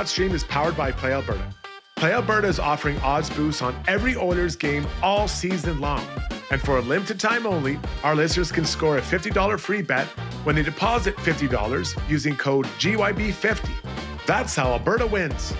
Stream is powered by Play Alberta. Play Alberta is offering odds boosts on every Oilers game all season long. And for a limited time only, our listeners can score a $50 free bet when they deposit $50 using code GYB50. That's how Alberta wins.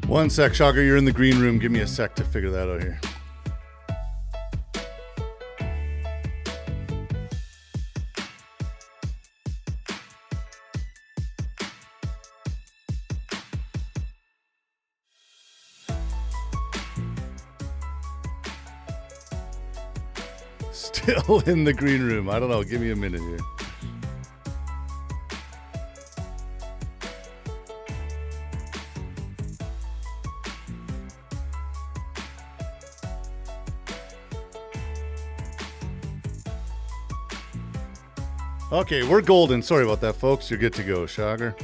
One sec, Shogger, you're in the green room. Give me a sec to figure that out here. Still in the green room. I don't know. Give me a minute here. Okay, we're golden. Sorry about that, folks. You're good to go, Shogger.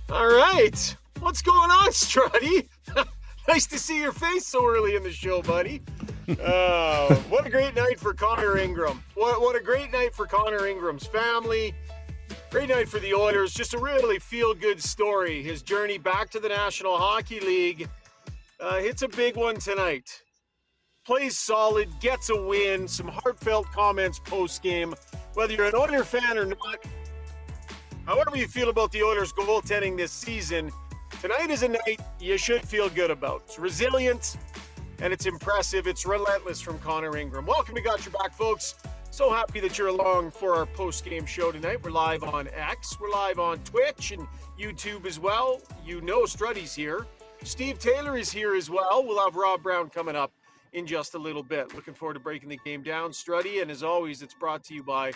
All right. What's going on, Strudy? Nice to see your face so early in the show, buddy. What a great night for Connor Ingram. What a great night for Connor Ingram's family. Great night for the Oilers. Just a really feel-good story. His journey back to the National Hockey League hits a big one tonight. Plays solid, gets a win, some heartfelt comments post-game. Whether you're an Oilers fan or not, however you feel about the Oilers goaltending this season, tonight is a night you should feel good about. It's resilient, and it's impressive. It's relentless from Connor Ingram. Welcome to Got Your Back, folks. So happy that you're along for our post-game show tonight. We're live on X. We're live on Twitch and YouTube as well. You know Strudy's here. Steve Taylor is here as well. We'll have Rob Brown coming up in just a little bit. Looking forward to breaking the game down, Strudy. And as always, it's brought to you by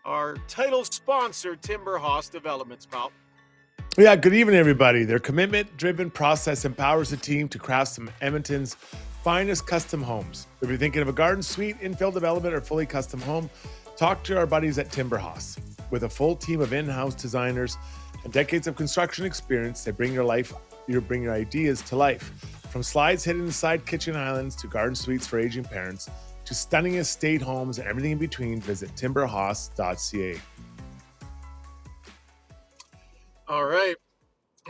our title sponsor, Timber Hoss Developments, pal. Yeah, good evening, everybody. Their commitment-driven process empowers the team to craft some Edmonton's finest custom homes. If you're thinking of a garden suite, infill development, or fully custom home, talk to our buddies at Timber Hoss. With a full team of in-house designers and decades of construction experience, they bring your ideas to life. From slides hidden inside kitchen islands to garden suites for aging parents to stunning estate homes and everything in between, visit timberhoss.ca. All right.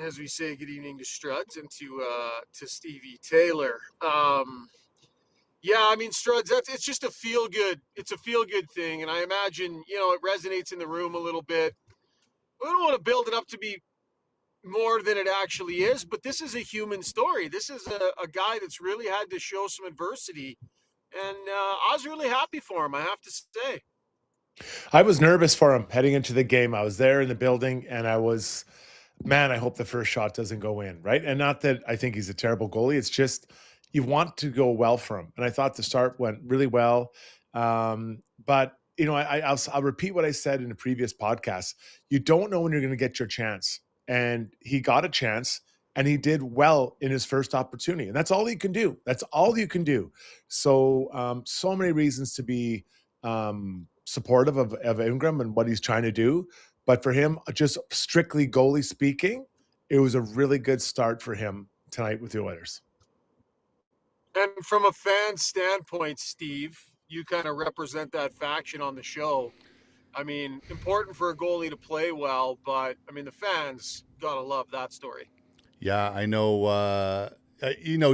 As we say, good evening to Struds and to Stevie Taylor. Yeah, I mean, Struds, it's just a feel-good. It's a feel-good thing, and I imagine, it resonates in the room a little bit. We don't want to build it up to be more than it actually is, but this is a human story. This is a guy that's really had to show some adversity, and I was really happy for him, I have to say. I was nervous for him heading into the game. I was there in the building, and I was, man, I hope the first shot doesn't go in, right? And not that I think he's a terrible goalie. It's just you want to go well for him. And I thought the start went really well. But, I'll repeat what I said in the previous podcast. You don't know when you're going to get your chance. And he got a chance, and he did well in his first opportunity. And that's all you can do. That's all you can do. So, so many reasons to be supportive of Ingram and what he's trying to do. But for him, just strictly goalie speaking, it was a really good start for him tonight with the Oilers. And from a fan standpoint, Steve, you kind of represent that faction on the show. I mean, important for a goalie to play well, but, the fans got to love that story. Yeah, I know.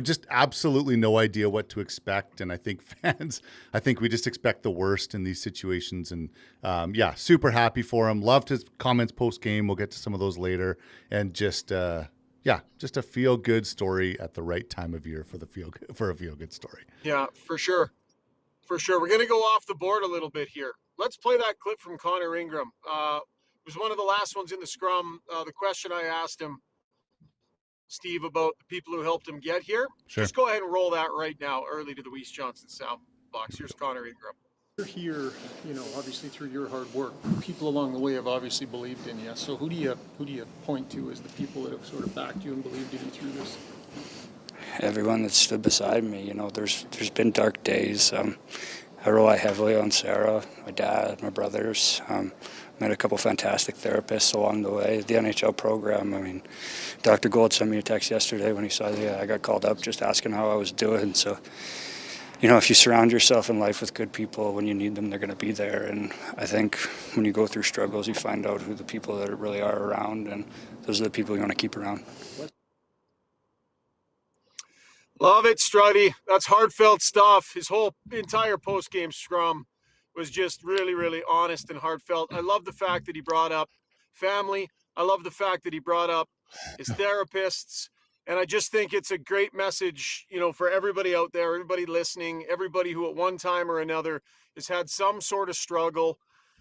Just absolutely no idea what to expect. And I think fans, we just expect the worst in these situations. And super happy for him. Loved his comments post-game. We'll get to some of those later. And just a feel-good story at the right time of year for a feel-good story. Yeah, for sure. For sure. We're going to go off the board a little bit here. Let's play that clip from Connor Ingram. It was one of the last ones in the scrum. The question I asked him, Steve, about the people who helped him get here. Sure. Just go ahead and roll that right now, early to the Weiss Johnson sound box. Here's Connor Ingram. You're here, obviously through your hard work. People along the way have obviously believed in you. So who do you point to as the people that have sort of backed you and believed in you through this? everyone that stood beside me. There's been dark days. I rely heavily on Sarah, my dad, my brothers. Met a couple fantastic therapists along the way. The NHL program, Dr. Gold sent me a text yesterday when he saw that I got called up just asking how I was doing. So, if you surround yourself in life with good people, when you need them, they're going to be there. And I think when you go through struggles, you find out who the people that really are around, and those are the people you want to keep around. Love it, Strudy. That's heartfelt stuff. His whole entire post-game scrum was just really, really honest and heartfelt. I love the fact that he brought up family. I love the fact that he brought up his therapists. And I just think it's a great message, for everybody out there, everybody listening, everybody who at one time or another has had some sort of struggle,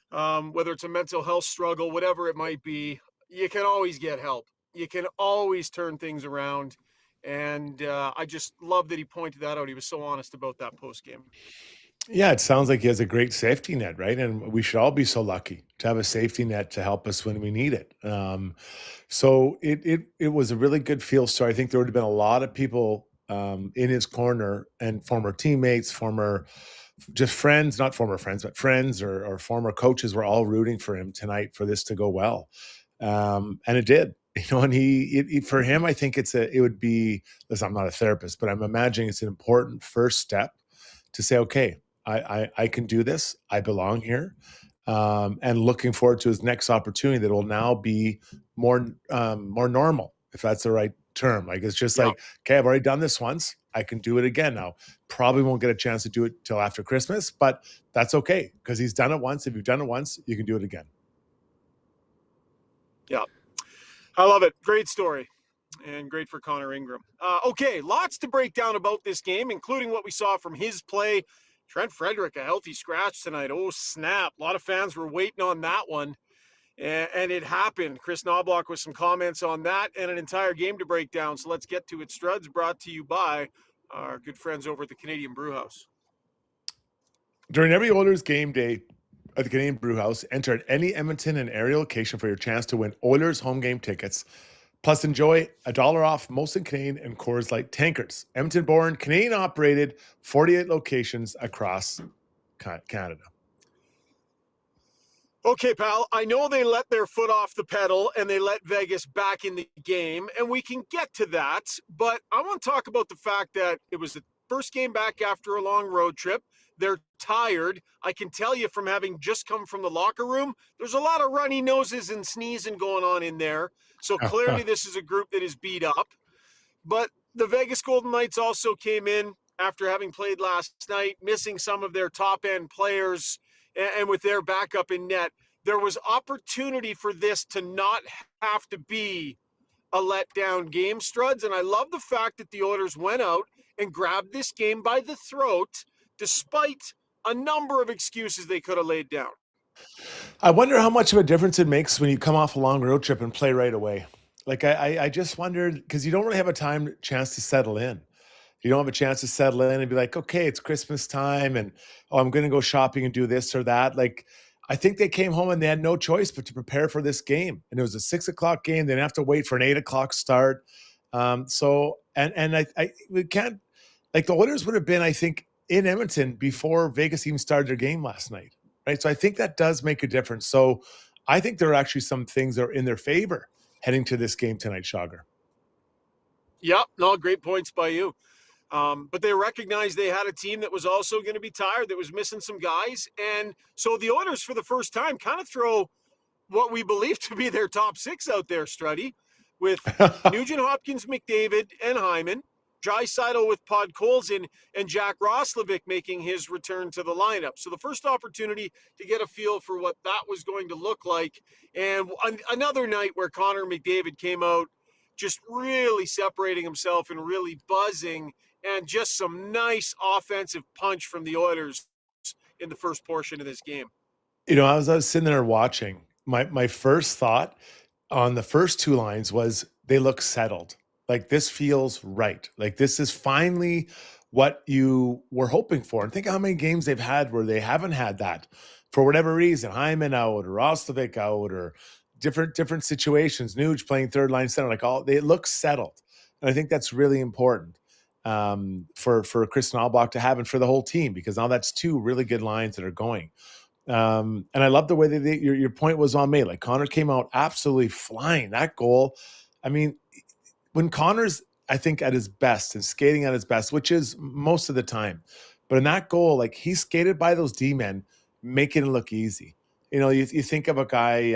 whether it's a mental health struggle, whatever it might be. You can always get help. You can always turn things around. And I just love that he pointed that out. He was so honest about that post game. Yeah, it sounds like he has a great safety net, right? And we should all be so lucky to have a safety net to help us when we need it. So it was a really good field story. I think there would have been a lot of people in his corner, and former teammates, just friends, not former friends, but friends or former coaches were all rooting for him tonight for this to go well. And it did. And for him, I think it would be, listen, I'm not a therapist, but I'm imagining it's an important first step to say, okay, I can do this. I belong here. And looking forward to his next opportunity that will now be more normal, if that's the right term. Like, it's just like, okay, I've already done this once. I can do it again now. Probably won't get a chance to do it till after Christmas, but that's okay because he's done it once. If you've done it once, you can do it again. Yeah. I love it. Great story. And great for Connor Ingram. Okay, lots to break down about this game, including what we saw from his play. Trent Frederick, a healthy scratch tonight. Oh, snap. A lot of fans were waiting on that one. And it happened. Chris Knobloch with some comments on that and an entire game to break down. So let's get to it. Struds brought to you by our good friends over at the Canadian Brewhouse. During every Oilers game day at the Canadian Brewhouse, enter at any Edmonton and area location for your chance to win Oilers home game tickets. Plus, enjoy $1 off Molson Canadian and Coors Light tankers. Edmonton-born, Canadian-operated, 48 locations across Canada. Okay, pal, I know they let their foot off the pedal and they let Vegas back in the game, and we can get to that, but I want to talk about the fact that it was the first game back after a long road trip. They're tired. I can tell you from having just come from the locker room, there's a lot of runny noses and sneezing going on in there. So clearly this is a group that is beat up. But the Vegas Golden Knights also came in after having played last night, missing some of their top-end players, and with their backup in net, there was opportunity for this to not have to be a letdown game, Struds. And I love the fact that the Oilers went out and grabbed this game by the throat, despite a number of excuses they could have laid down. I wonder how much of a difference it makes when you come off a long road trip and play right away. Like, I just wondered, because you don't really have a chance to settle in. You don't have a chance to settle in and be like, okay, it's Christmas time and, I'm going to go shopping and do this or that. Like, I think they came home and they had no choice but to prepare for this game. And it was a 6:00 game. They didn't have to wait for an 8:00 start. We can't, like, the Oilers would have been, I think, in Edmonton before Vegas even started their game last night. Right. So I think that does make a difference. So I think there are actually some things that are in their favor heading to this game tonight, Shagar. Yep. No, great points by you. But they recognized they had a team that was also going to be tired, that was missing some guys. And so the Oilers, for the first time, kind of throw what we believe to be their top six out there, Struddy, with Nugent Hopkins, McDavid, and Hyman, Draisaitl with Podkolzin, and Jack Roslovic making his return to the lineup. So the first opportunity to get a feel for what that was going to look like. And another night where Connor McDavid came out just really separating himself and really buzzing, and just some nice offensive punch from the Oilers in the first portion of this game. As I was sitting there watching, my first thought on the first two lines was they look settled. Like, this feels right. Like, this is finally what you were hoping for. And think how many games they've had where they haven't had that for whatever reason. Hyman out or Roslovic out or different situations. Nuge playing third line center, it looks settled. And I think that's really important. for Chris Knobloch to have and for the whole team, because now that's two really good lines that are going. And I love the way that your point was on made. Like Connor came out absolutely flying. That goal, I mean, when Connor's, I think, at his best and skating at his best, which is most of the time, but in that goal, like he skated by those D-men, making it look easy. You know, you think of a guy,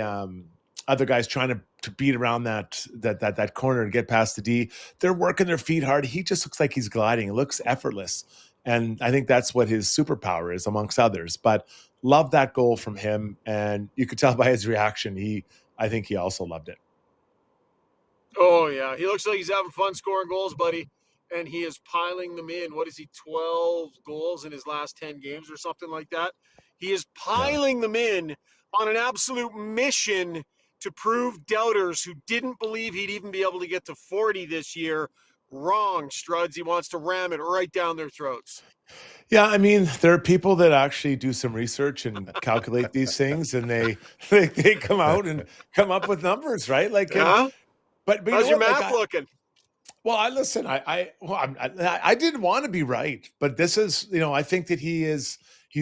other guys trying to beat around that corner and get past the D. They're working their feet hard. He just looks like he's gliding. It looks effortless. And I think that's what his superpower is, amongst others. But love that goal from him. And you could tell by his reaction, I think he also loved it. Oh, yeah. He looks like he's having fun scoring goals, buddy. And he is piling them in. What is he, 12 goals in his last 10 games or something like that? He is piling them in on an absolute mission to prove doubters who didn't believe he'd even be able to get to 40 this year wrong, Struds. He wants to ram it right down their throats. Yeah, I mean, there are people that actually do some research and calculate these things, and they come out and come up with numbers, right? Like, but you how's know your what? math looking? Well, I didn't want to be right, but this is, I think that he's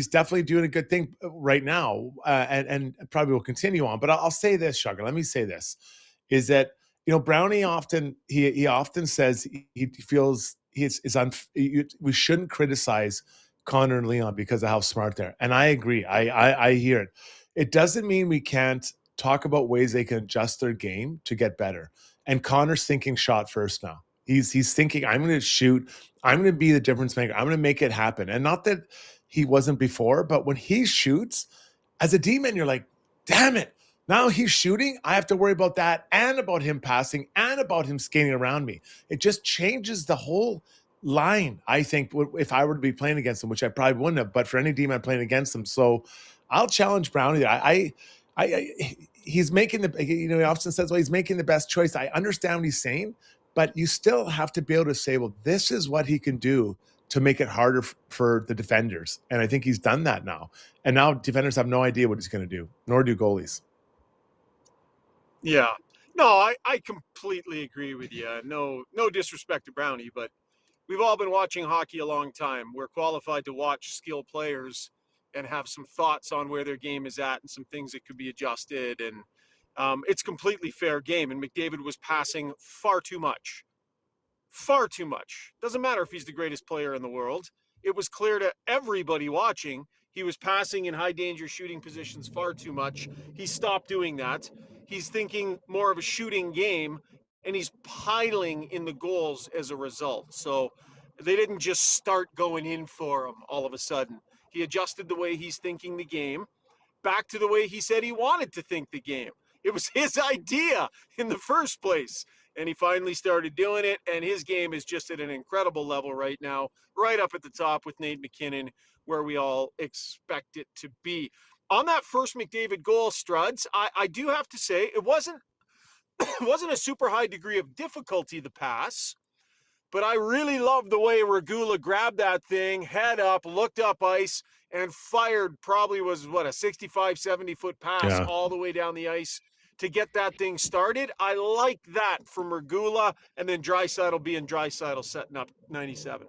definitely doing a good thing right now, and probably will continue on. But I'll say this, Sugar. Let me say this: is that Brownie often he often says he feels we shouldn't criticize Connor and Leon because of how smart they're, and I agree. I hear it. It doesn't mean we can't talk about ways they can adjust their game to get better. And Connor's thinking shot first now. He's thinking, I'm going to shoot. I'm going to be the difference maker. I'm going to make it happen. And not that he wasn't before, but when he shoots, as a D-man, you're like, damn it. Now he's shooting. I have to worry about that and about him passing and about him skating around me. It just changes the whole line, I think, if I were to be playing against him, which I probably wouldn't have, but for any D-man playing against him. So I'll challenge Brownie. He's making he often says, well, he's making the best choice. I understand what he's saying, but you still have to be able to say, well, this is what he can do to make it harder for the defenders. And I think he's done that now. And now defenders have no idea what he's going to do, nor do goalies. Yeah. No, I completely agree with you. No disrespect to Brownie, but we've all been watching hockey a long time. We're qualified to watch skilled players and have some thoughts on where their game is at and some things that could be adjusted. And it's completely fair game. And McDavid was passing far too much. Far too much. Doesn't matter if he's the greatest player in the world. It was clear to everybody watching he was passing in high danger shooting positions far too much. He stopped doing that. He's thinking more of a shooting game, and he's piling in the goals as a result. So they didn't just start going in for him all of a sudden. He adjusted the way he's thinking the game back to the way he said he wanted to think the game. It was his idea in the first place. And he finally started doing it. And his game is just at an incredible level right now, right up at the top with Nate McKinnon, where we all expect it to be. On that first McDavid goal, Struds, I do have to say it wasn't a super high degree of difficulty, the pass. But I really love the way Regula grabbed that thing, head up, looked up ice, and fired probably was, a 65, 70-foot pass all the way down the ice to get that thing started. I like that from Regula, and then Draisaitl being Draisaitl setting up 97.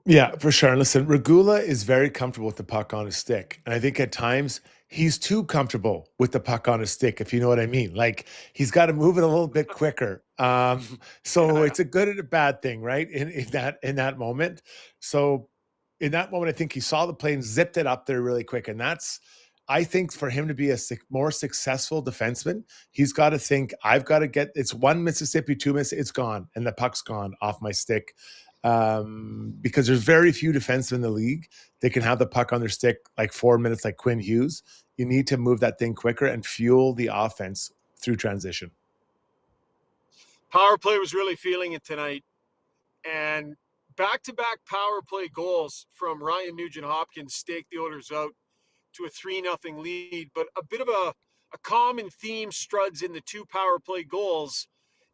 Yeah, for sure. And listen, Regula is very comfortable with the puck on his stick. And I think at times he's too comfortable with the puck on his stick, if you know what I mean. Like he's got to move it a little bit quicker. So it's a good and a bad thing, right? In that moment. So in that moment, I think he saw the play and zipped it up there really quick. And I think for him to be a more successful defenseman, he's got to think, I've got to it's one Mississippi, two Mississippi, it's gone. And the puck's gone off my stick. Because there's very few defensemen in the league that can have the puck on their stick like 4 minutes, like Quinn Hughes. You need to move that thing quicker and fuel the offense through transition. Power play was really feeling it tonight. And back-to-back power play goals from Ryan Nugent-Hopkins staked the Oilers out to a 3-0 lead. But a bit of a common theme, Struds, in the two power play goals.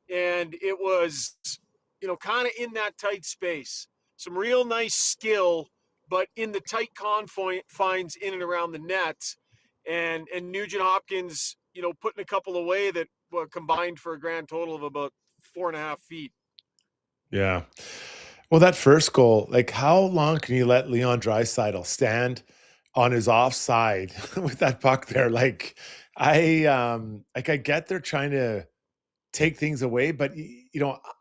And it was kind of in that tight space. Some real nice skill, but in the tight confines in and around the net. And Nugent Hopkins, putting a couple away that combined for a grand total of about 4.5 feet. Yeah. Well, that first goal, like how long can you let Leon Draisaitl stand on his offside with that puck there? Like I get they're trying to take things away, but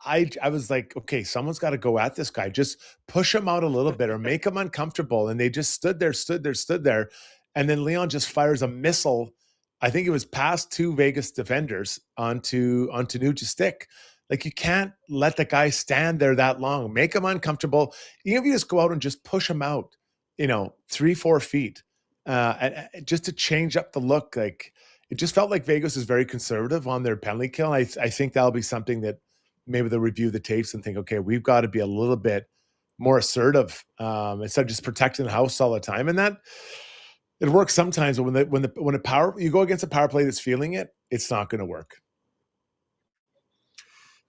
I was like, okay, someone's got to go at this guy. Just push him out a little bit or make him uncomfortable. And they just stood there. And then Leon just fires a missile. I think it was past two Vegas defenders onto Nuge's stick. Like you can't let the guy stand there that long. Make him uncomfortable. Even if you just go out and just push him out, 3-4 feet, and just to change up the look. Like it just felt like Vegas is very conservative on their penalty kill. I think that'll be something that maybe they'll review the tapes and think, okay, we've got to be a little bit more assertive instead of just protecting the house all the time. And that it works sometimes, but when a power you go against a power play that's feeling it, it's not going to work.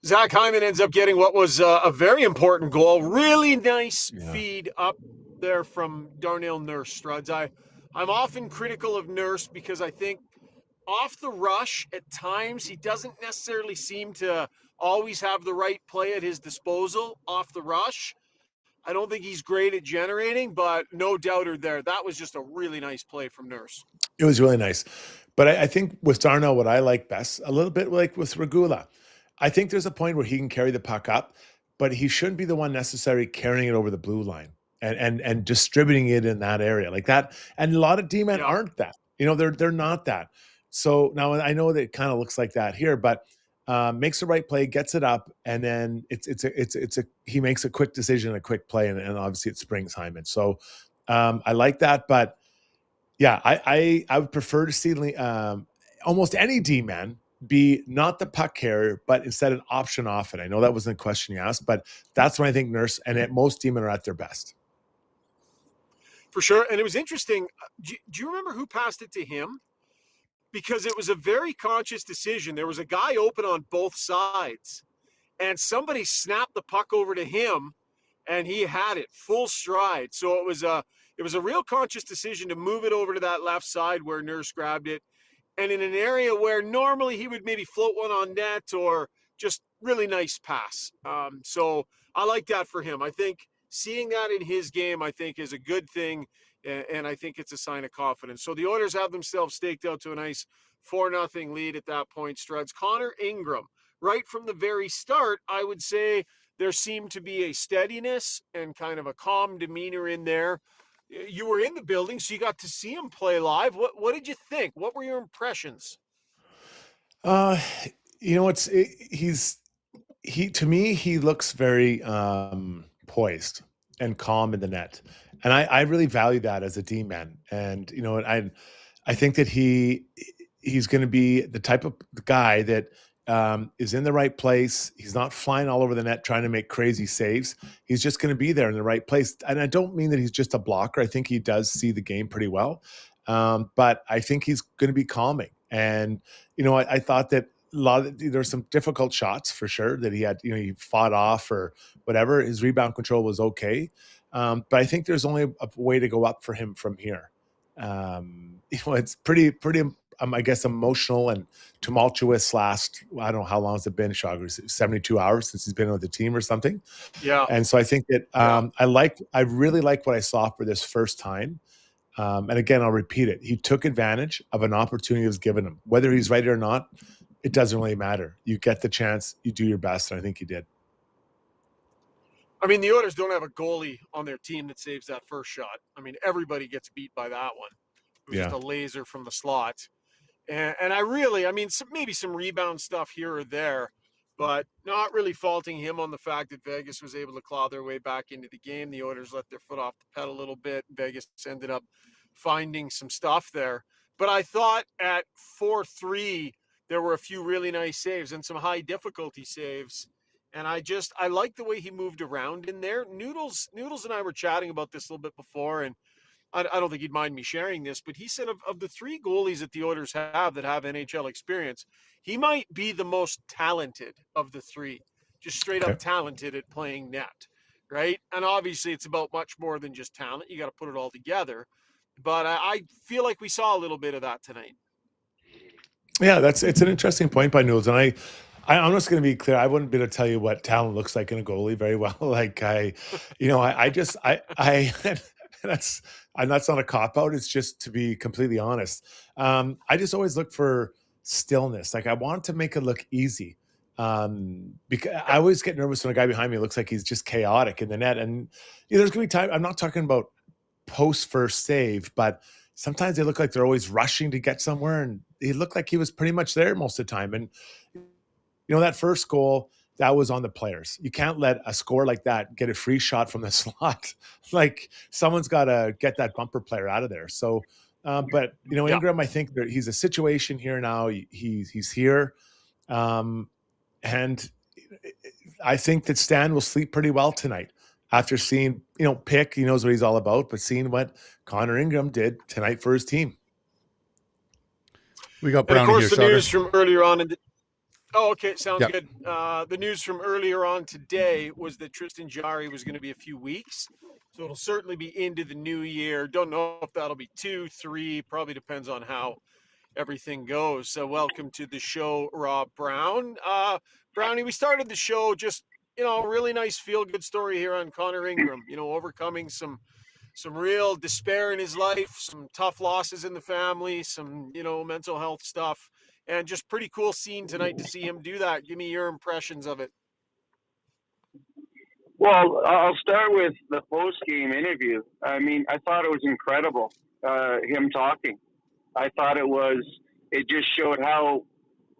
Zach Hyman ends up getting what was a very important goal. Really nice feed up there from Darnell Nurse, Struds. I'm often critical of Nurse because I think off the rush at times he doesn't necessarily seem to always have the right play at his disposal off the rush. I don't think he's great at generating, but no doubter there. That was just a really nice play from Nurse. It was really nice. But I think with Darnell, what I like best, a little bit like with Regula, I think there's a point where he can carry the puck up, but he shouldn't be the one necessarily carrying it over the blue line and distributing it in that area like that. And a lot of D-men aren't that. They're not that. So now I know that it kind of looks like that here, but makes the right play, gets it up, and then he makes a quick decision, a quick play, and obviously it springs Hyman. So I like that, but yeah, I would prefer to see almost any D-man be not the puck carrier, but instead an option off it. I know that wasn't a question you asked, but that's when I think Nurse and most D-men are at their best. For sure. And it was interesting. Do you remember who passed it to him? Because it was a very conscious decision. There was a guy open on both sides, and somebody snapped the puck over to him, and he had it full stride. So it was a real conscious decision to move it over to that left side where Nurse grabbed it, and in an area where normally he would maybe float one on net or just really nice pass. So I like that for him. I think seeing that in his game, I think, is a good thing, and I think it's a sign of confidence. So the Oilers have themselves staked out to a nice 4-0 lead at that point, Struds. Connor Ingram, right from the very start, I would say there seemed to be a steadiness and kind of a calm demeanor in there. You were in the building, so you got to see him play live. What did you think? What were your impressions? To me, he looks very poised and calm in the net. And I really value that as a D-man. And, I think that he's going to be the type of guy that is in the right place. He's not flying all over the net trying to make crazy saves. He's just going to be there in the right place. And I don't mean that he's just a blocker. I think he does see the game pretty well. But I think he's going to be calming. And, I thought that there's some difficult shots for sure that he had, he fought off or whatever. His rebound control was okay. But I think there's only a way to go up for him from here. It's pretty, I guess, emotional and tumultuous last, I don't know how long has it been, Rishaug, 72 hours since he's been with the team or something. Yeah. And so I think that I really like what I saw for this first time. And again, I'll repeat it. He took advantage of an opportunity that was given him. Whether he's ready or not, it doesn't really matter. You get the chance, you do your best, and I think he did. I mean, the Oilers don't have a goalie on their team that saves that first shot. I mean, everybody gets beat by that one. It was just a laser from the slot. And maybe some rebound stuff here or there, but not really faulting him on the fact that Vegas was able to claw their way back into the game. The Oilers let their foot off the pedal a little bit. Vegas ended up finding some stuff there. But I thought at 4-3, there were a few really nice saves and some high difficulty saves. And I like the way he moved around in there. Noodles and I were chatting about this a little bit before, and I don't think he'd mind me sharing this, but he said of the three goalies that the Oilers have that have NHL experience, he might be the most talented of the three, just straight up talented at playing net, right? And obviously it's about much more than just talent. You got to put it all together. But I feel like we saw a little bit of that tonight. Yeah, it's an interesting point by Noodles. And I'm just going to be clear. I wouldn't be able to tell you what talent looks like in a goalie very well. Like I just, that's, and that's not a cop out. It's just to be completely honest. I just always look for stillness. Like I want to make it look easy. Because I always get nervous when a guy behind me looks like he's just chaotic in the net. And there's going to be time. I'm not talking about post first save, but sometimes they look like they're always rushing to get somewhere. And he looked like he was pretty much there most of the time. And that first goal, that was on the players. You can't let a score like that get a free shot from the slot. Like someone's got to get that bumper player out of there. So, but Ingram, I think he's a situation here now. He's here, and I think that Stan will sleep pretty well tonight after seeing Pick. He knows what he's all about, but seeing what Connor Ingram did tonight for his team. We got Brownie here. And of course, the news from earlier on in the. Oh, okay. Sounds Yep. good. The news from earlier on today was that Tristan Jarry was going to be a few weeks. So it'll certainly be into the new year. Don't know if that'll be 2, 3, probably depends on how everything goes. So welcome to the show, Rob Brown. Brownie, we started the show just, a really nice feel-good story here on Connor Ingram, overcoming some real despair in his life, some tough losses in the family, some, mental health stuff. And just pretty cool scene tonight to see him do that. Give me your impressions of it. Well, I'll start with the post-game interview. I mean, I thought it was incredible, him talking. I thought it just showed how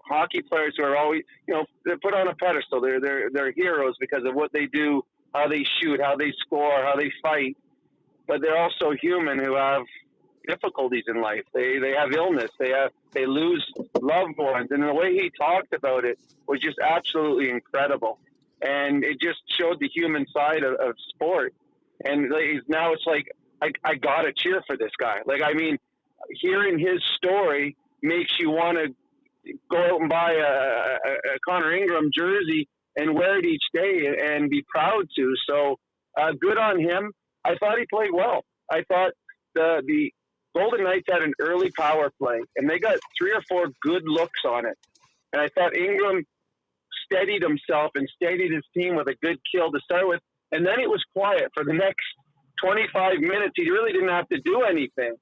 hockey players who are always, they're put on a pedestal. They're heroes because of what they do, how they shoot, how they score, how they fight. But they're also human who have difficulties in life. They have illness. They lose loved ones. And the way he talked about it was just absolutely incredible. And it just showed the human side of sport. And now it's like, I got to cheer for this guy. Like, I mean, hearing his story makes you want to go out and buy a Connor Ingram jersey and wear it each day and be proud to. So good on him. I thought he played well. I thought the Golden Knights had an early power play, and they got 3 or 4 good looks on it. And I thought Ingram steadied himself and steadied his team with a good kill to start with. And then it was quiet for the next 25 minutes. He really didn't have to do anything.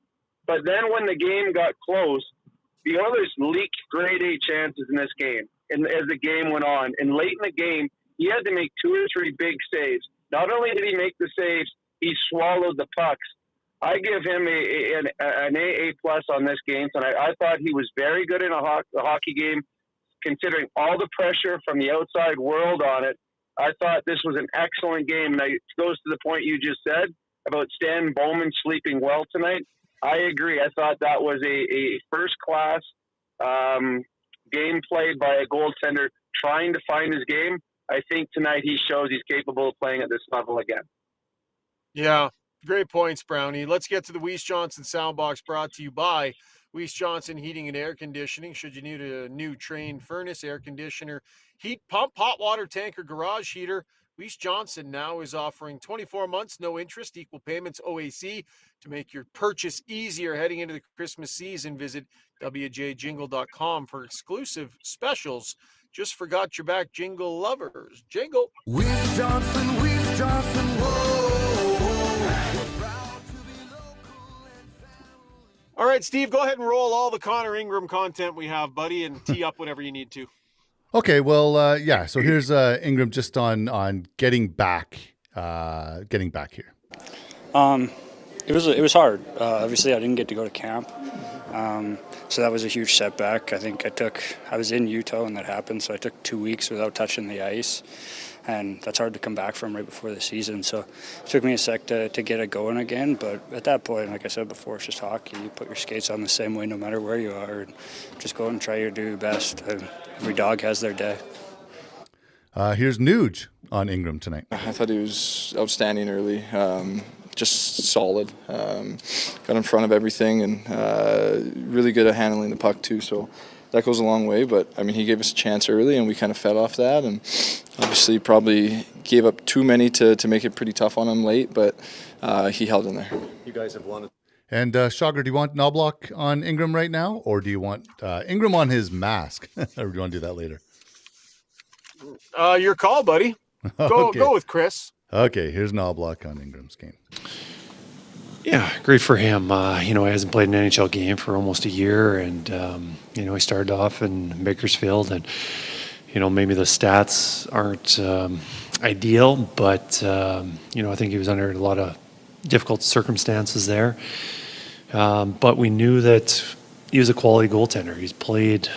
But then when the game got close, the Oilers leaked grade A chances in this game. And as the game went on, and late in the game, he had to make 2 or 3 big saves. Not only did he make the saves, he swallowed the pucks. I give him an AA plus on this game tonight. I thought he was very good in a hockey game, considering all the pressure from the outside world on it. I thought this was an excellent game. And it goes to the point you just said about Stan Bowman sleeping well tonight. I agree. I thought that was a first-class game played by a goaltender trying to find his game. I think tonight he shows he's capable of playing at this level again. Yeah. Great points, Brownie. Let's get to the Weiss Johnson Soundbox, brought to you by Weiss Johnson Heating and Air Conditioning. Should you need a new train, furnace, air conditioner, heat pump, hot water tank, or garage heater, Weiss Johnson now is offering 24 months, no interest, equal payments, OAC. To make your purchase easier heading into the Christmas season, visit wjjingle.com for exclusive specials. Just forgot your back, jingle lovers. Jingle. Weiss Johnson, whoa. All right, Steve, go ahead and roll all the Connor Ingram content we have, buddy, and tee up whenever you need to. Okay, well, yeah. So here's Ingram just on getting back here. It was hard. Obviously, I didn't get to go to camp, so that was a huge setback. I think I was in Utah when that happened, so I took 2 weeks without touching the ice, and that's hard to come back from right before the season. So it took me a sec to get it going again, but at that point, like I said before, it's just hockey. You put your skates on the same way no matter where you are, and just go and try to do your best. Every dog has their day. Here's Nuge on Ingram tonight. I thought he was outstanding early. Just solid. Got in front of everything and really good at handling the puck too. So that goes a long way. But I mean, he gave us a chance early, and we kind of fed off that. And obviously, probably gave up too many to make it pretty tough on him late. But he held in there. You guys have won it. And Schauger, do you want Knobloch on Ingram right now, or do you want Ingram on his mask, or do you want to do that later? Your call, buddy. Go with Chris. Okay, here's Knobloch on Ingram's game. Yeah, great for him. He hasn't played an NHL game for almost a year, and he started off in Bakersfield, and maybe the stats aren't ideal, but I think he was under a lot of difficult circumstances there. But we knew that he was a quality goaltender. He's played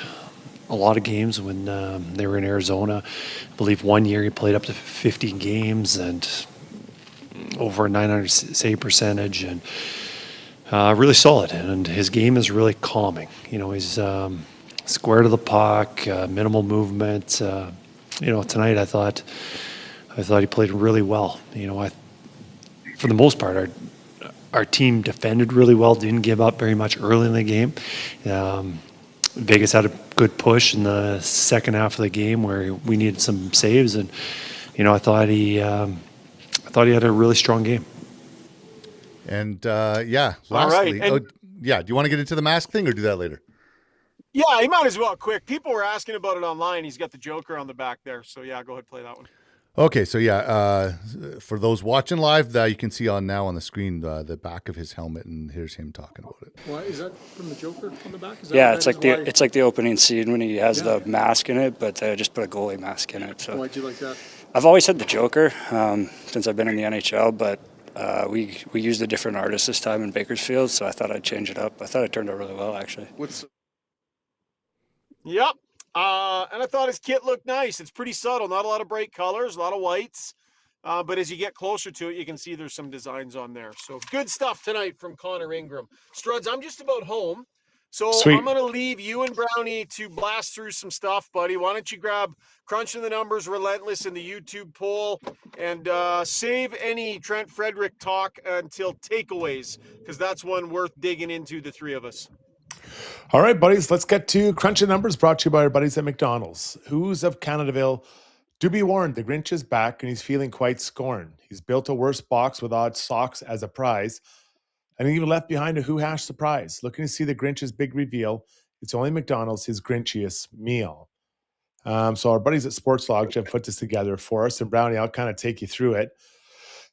a lot of games when they were in Arizona. I believe one year he played up to 50 games and over a 900 save percentage, and really solid. And his game is really calming. He's square to the puck, minimal movement. Tonight I thought he played really well. For the most part, our team defended really well, didn't give up very much early in the game. Vegas had a good push in the second half of the game where we needed some saves, and I thought he had a really strong game. And lastly, All right. do you want to get into the mask thing or do that later? Yeah, he might as well. Quick. People were asking about it online. He's got the Joker on the back there. So, yeah, go ahead, play that one. Okay, so for those watching live, you can see now on the screen the back of his helmet, and here's him talking about it. Why is that from the Joker on the back? It's like the opening scene when he has the mask in it, but just put a goalie mask in it. So why'd you like that? I've always had the Joker since I've been in the NHL, but we used a different artist this time in Bakersfield, so I thought I'd change it up. I thought it turned out really well, actually. Yep. And I thought his kit looked nice. It's pretty subtle. Not a lot of bright colors, a lot of whites. But as you get closer to it, you can see there's some designs on there. So good stuff tonight from Connor Ingram. Struds, I'm just about home. So Sweet. I'm going to leave you and Brownie to blast through some stuff, buddy. Why don't you grab Crunching the Numbers, Relentless in the YouTube poll, and save any Trent Frederick talk until takeaways, because that's one worth digging into, the three of us. All right, buddies, let's get to Crunching Numbers, brought to you by our buddies at McDonald's. Who's of Canadaville? Do be warned, the Grinch is back and he's feeling quite scorned. He's built a worse box with odd socks as a prize, and he even left behind a Who Hash surprise. Looking to see the Grinch's big reveal, it's only McDonald's, his Grinchiest meal. So our buddies at Sports Lodge have put this together for us, and Brownie, I'll kind of take you through it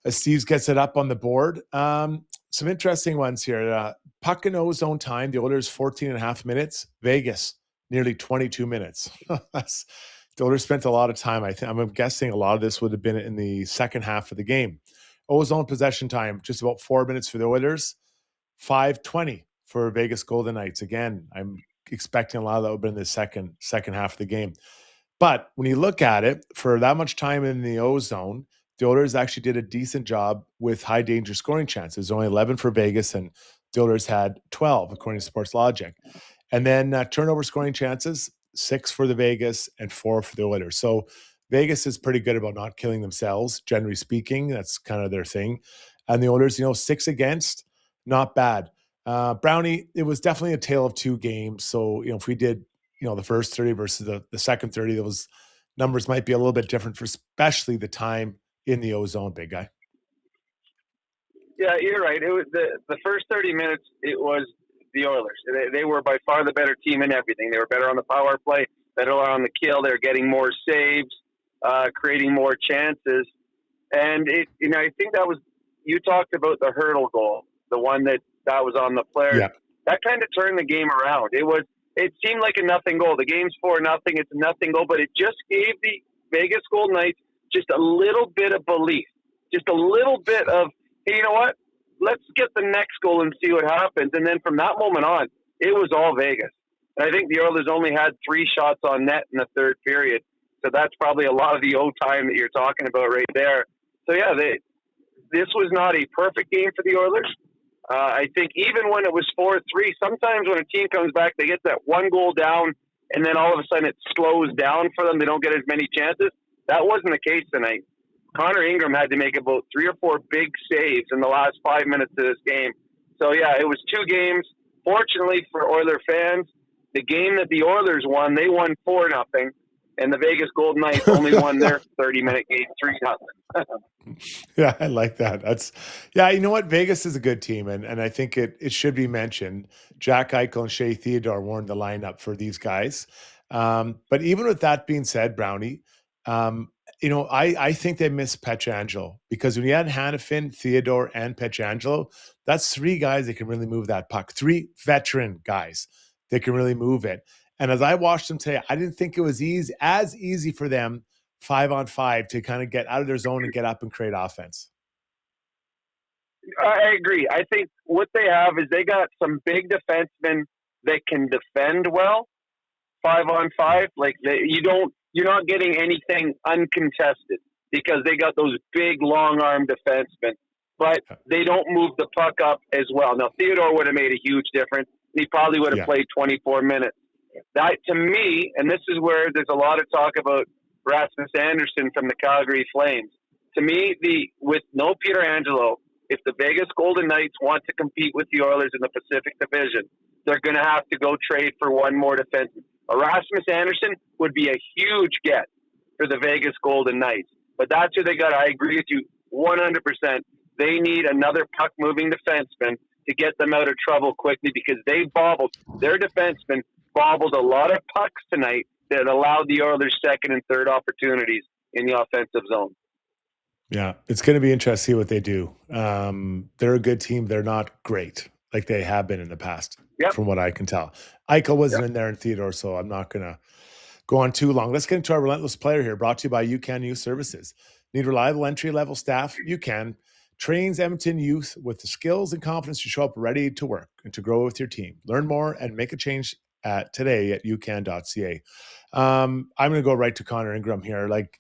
as Steve gets it up on the board. Some interesting ones here. Puck and O-zone time, the Oilers 14 and a half minutes. Vegas, nearly 22 minutes. The Oilers spent a lot of time. I'm guessing a lot of this would have been in the second half of the game. O-zone possession time, just about 4 minutes for the Oilers. 5:20 for Vegas Golden Knights. Again, I'm expecting a lot of that would have been in the second half of the game. But when you look at it, for that much time in the O-zone, the Oilers actually did a decent job with high danger scoring chances. Only 11 for Vegas, and the Oilers had 12, according to Sports Logic. And then turnover scoring chances, 6 for the Vegas and 4 for the Oilers. So Vegas is pretty good about not killing themselves, generally speaking. That's kind of their thing. And the Oilers, 6 against, not bad. Brownie, it was definitely a tale of two games. So, if we did, the first 30 versus the second 30, those numbers might be a little bit different for especially the time in the O-zone, big guy. Yeah, you're right. It was the first 30 minutes. It was the Oilers. They were by far the better team in everything. They were better on the power play, better on the kill. They were getting more saves, creating more chances. And I think that was, you talked about the hurdle goal, the one that was on the player. Yeah. That kind of turned the game around. It seemed like a nothing goal. The game's 4-0. It's a nothing goal, but it just gave the Vegas Golden Knights just a little bit of belief, just a little bit of, hey, you know what? Let's get the next goal and see what happens. And then from that moment on, it was all Vegas. And I think the Oilers only had 3 shots on net in the third period. So that's probably a lot of the O time that you're talking about right there. So, yeah, this was not a perfect game for the Oilers. I think even when it was 4-3, sometimes when a team comes back, they get that one goal down, and then all of a sudden it slows down for them. They don't get as many chances. That wasn't the case tonight. Connor Ingram had to make about 3 or 4 big saves in the last 5 minutes of this game. So, yeah, it was 2 games. Fortunately for Oiler fans, the game that the Oilers won, they won 4-0, and the Vegas Golden Knights only won their 30-minute game 3-0. Yeah, I like that. You know what? Vegas is a good team, and I think it should be mentioned. Jack Eichel and Shea Theodore weren't the lineup for these guys. But even with that being said, Brownie, I think they miss Pietrangelo, because when you had Hannafin, Theodore, and Pietrangelo, that's 3 guys that can really move that puck. 3 veteran guys that can really move it. And as I watched them today, I didn't think it was as easy for them 5-on-5 to kind of get out of their zone and get up and create offense. I agree. I think what they have is they got some big defensemen that can defend well, 5-on-5. Like you're not getting anything uncontested because they got those big long arm defensemen, but they don't move the puck up as well. Now Theodore would have made a huge difference. He probably would have played 24 minutes. That to me, and this is where there's a lot of talk about Rasmus Anderson from the Calgary Flames. To me, with no Pietrangelo, if the Vegas Golden Knights want to compete with the Oilers in the Pacific Division, they're going to have to go trade for one more defenseman. Rasmus Anderson would be a huge get for the Vegas Golden Knights. But that's who they got. I agree with you 100%. They need another puck-moving defenseman to get them out of trouble quickly, because their defensemen bobbled a lot of pucks tonight that allowed the Oilers second and third opportunities in the offensive zone. Yeah, it's going to be interesting to see what they do. They're a good team. They're not great like they have been in the past, from what I can tell. Eichel wasn't in there, and Theodore, so I'm not going to go on too long. Let's get into our Relentless player here, brought to you by UCAN Youth Services. Need reliable entry-level staff? UCAN trains Edmonton youth with the skills and confidence to show up ready to work and to grow with your team. Learn more and make a change today at ucan.ca. I'm going to go right to Connor Ingram here. Like,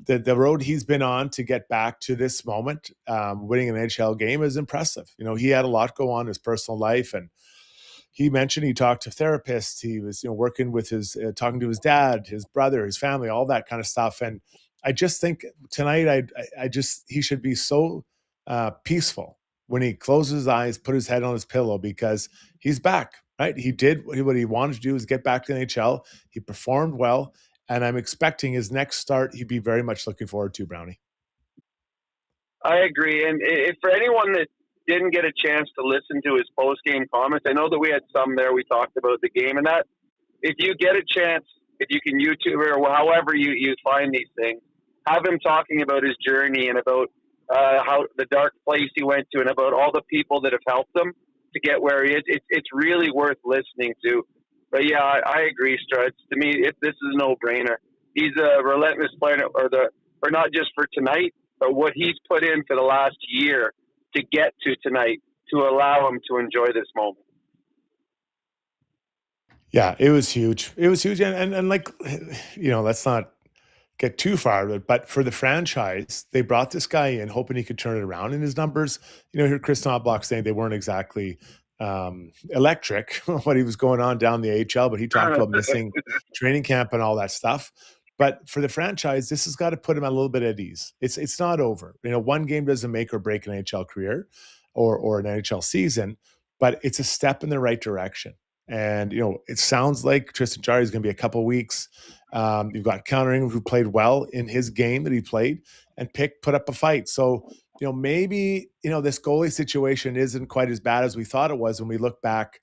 the road he's been on to get back to this moment, winning an NHL game, is impressive. He had a lot go on in his personal life, and he mentioned he talked to therapists. He was, working with talking to his dad, his brother, his family, all that kind of stuff. And I just think tonight, he should be so peaceful when he closes his eyes, put his head on his pillow, because he's back, right? He did what he wanted to do, is get back to the NHL. He performed well. And I'm expecting his next start, he'd be very much looking forward to, Brownie. I agree. And if for anyone that didn't get a chance to listen to his post-game comments, I know that we had some there. We talked about the game and that. If you get a chance, if you can YouTube or however you find these things, have him talking about his journey and about how the dark place he went to and about all the people that have helped him to get where he is. It's really worth listening to. But yeah, I agree, Struds. To me, this is a no-brainer. He's a relentless player, or not just for tonight, but what he's put in for the last year to get to tonight to allow him to enjoy this moment. Yeah, it was huge. It was huge, and like, let's not get too far of it, but for the franchise, they brought this guy in hoping he could turn it around. And his numbers, here Chris Knobloch saying they weren't exactly electric what he was going on down the AHL, but he talked about missing training camp and all that stuff. But for the franchise, this has got to put him a little bit at ease. It's not over. One game doesn't make or break an NHL career or an NHL season, but it's a step in the right direction. And it sounds like Tristan Jarry is going to be a couple weeks. You've got Connor Ingram, who played well in his game that he played, and put up a fight. So maybe, this goalie situation isn't quite as bad as we thought it was when we look back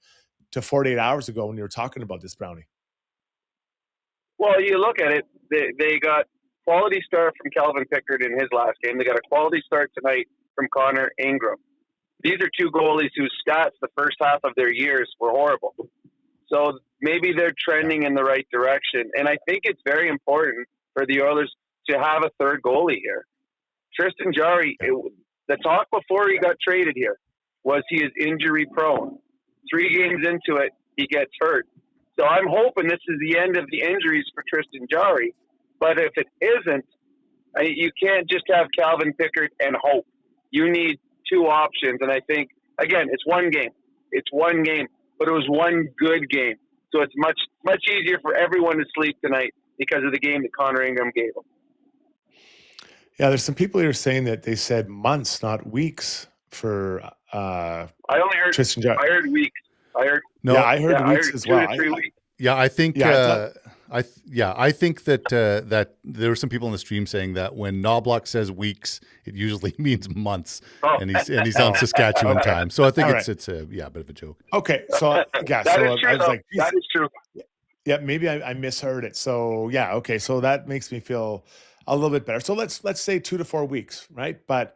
to 48 hours ago when you were talking about this, Brownie. Well, you look at it, they got quality start from Calvin Pickard in his last game. They got a quality start tonight from Connor Ingram. These are two goalies whose stats the first half of their years were horrible. So maybe they're trending in the right direction. And I think it's very important for the Oilers to have a third goalie here. Tristan Jarry, the talk before he got traded here was he is injury prone. 3 games into it, he gets hurt. So I'm hoping this is the end of the injuries for Tristan Jarry. But if it isn't, you can't just have Calvin Pickard and hope. You need 2 options. And I think, again, it's one game. It's one game, but it was one good game. So it's much, much easier for everyone to sleep tonight because of the game that Connor Ingram gave them. Yeah, there's some people here saying that they said months, not weeks, for I only heard Tristan Jarry. I heard weeks. I heard weeks as well. 2 to 3 weeks. Yeah, I think I think that that there were some people in the stream saying that when Knobloch says weeks, it usually means months, and he's on Saskatchewan time. So I think it's a bit of a joke. Okay, so that is true. That is true. Yeah, maybe I misheard it. So yeah, okay. So that makes me feel a little bit better. So let's say 2 to 4 weeks, right? But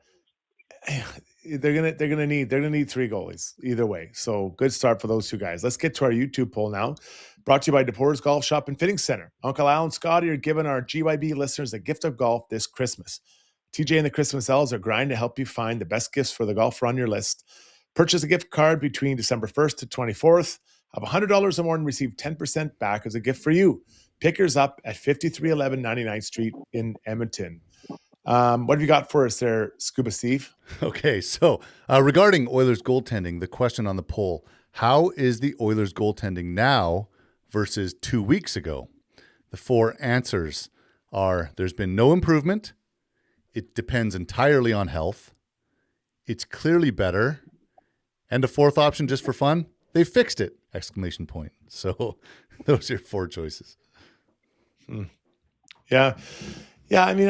they're gonna need 3 goalies either way. So good start for those two guys. Let's get to our YouTube poll now. Brought to you by DePorter's Golf Shop and Fitting Center. Uncle Al and Scotty are giving our GYB listeners a gift of golf this Christmas. TJ and the Christmas Elves are grinding to help you find the best gifts for the golfer on your list. Purchase a gift card between December 1st to 24th. Of $100 or more and receive 10% back as a gift for you. Pick yours up at 5311 99th Street in Edmonton. What have you got for us there, Scuba Steve? Okay, so regarding Oilers goaltending, the question on the poll, how is the Oilers goaltending now versus 2 weeks ago? The 4 answers are: there's been no improvement, it depends entirely on health, it's clearly better, and a 4th option just for fun, they fixed it! ! So those are your 4 choices. Yeah. I mean,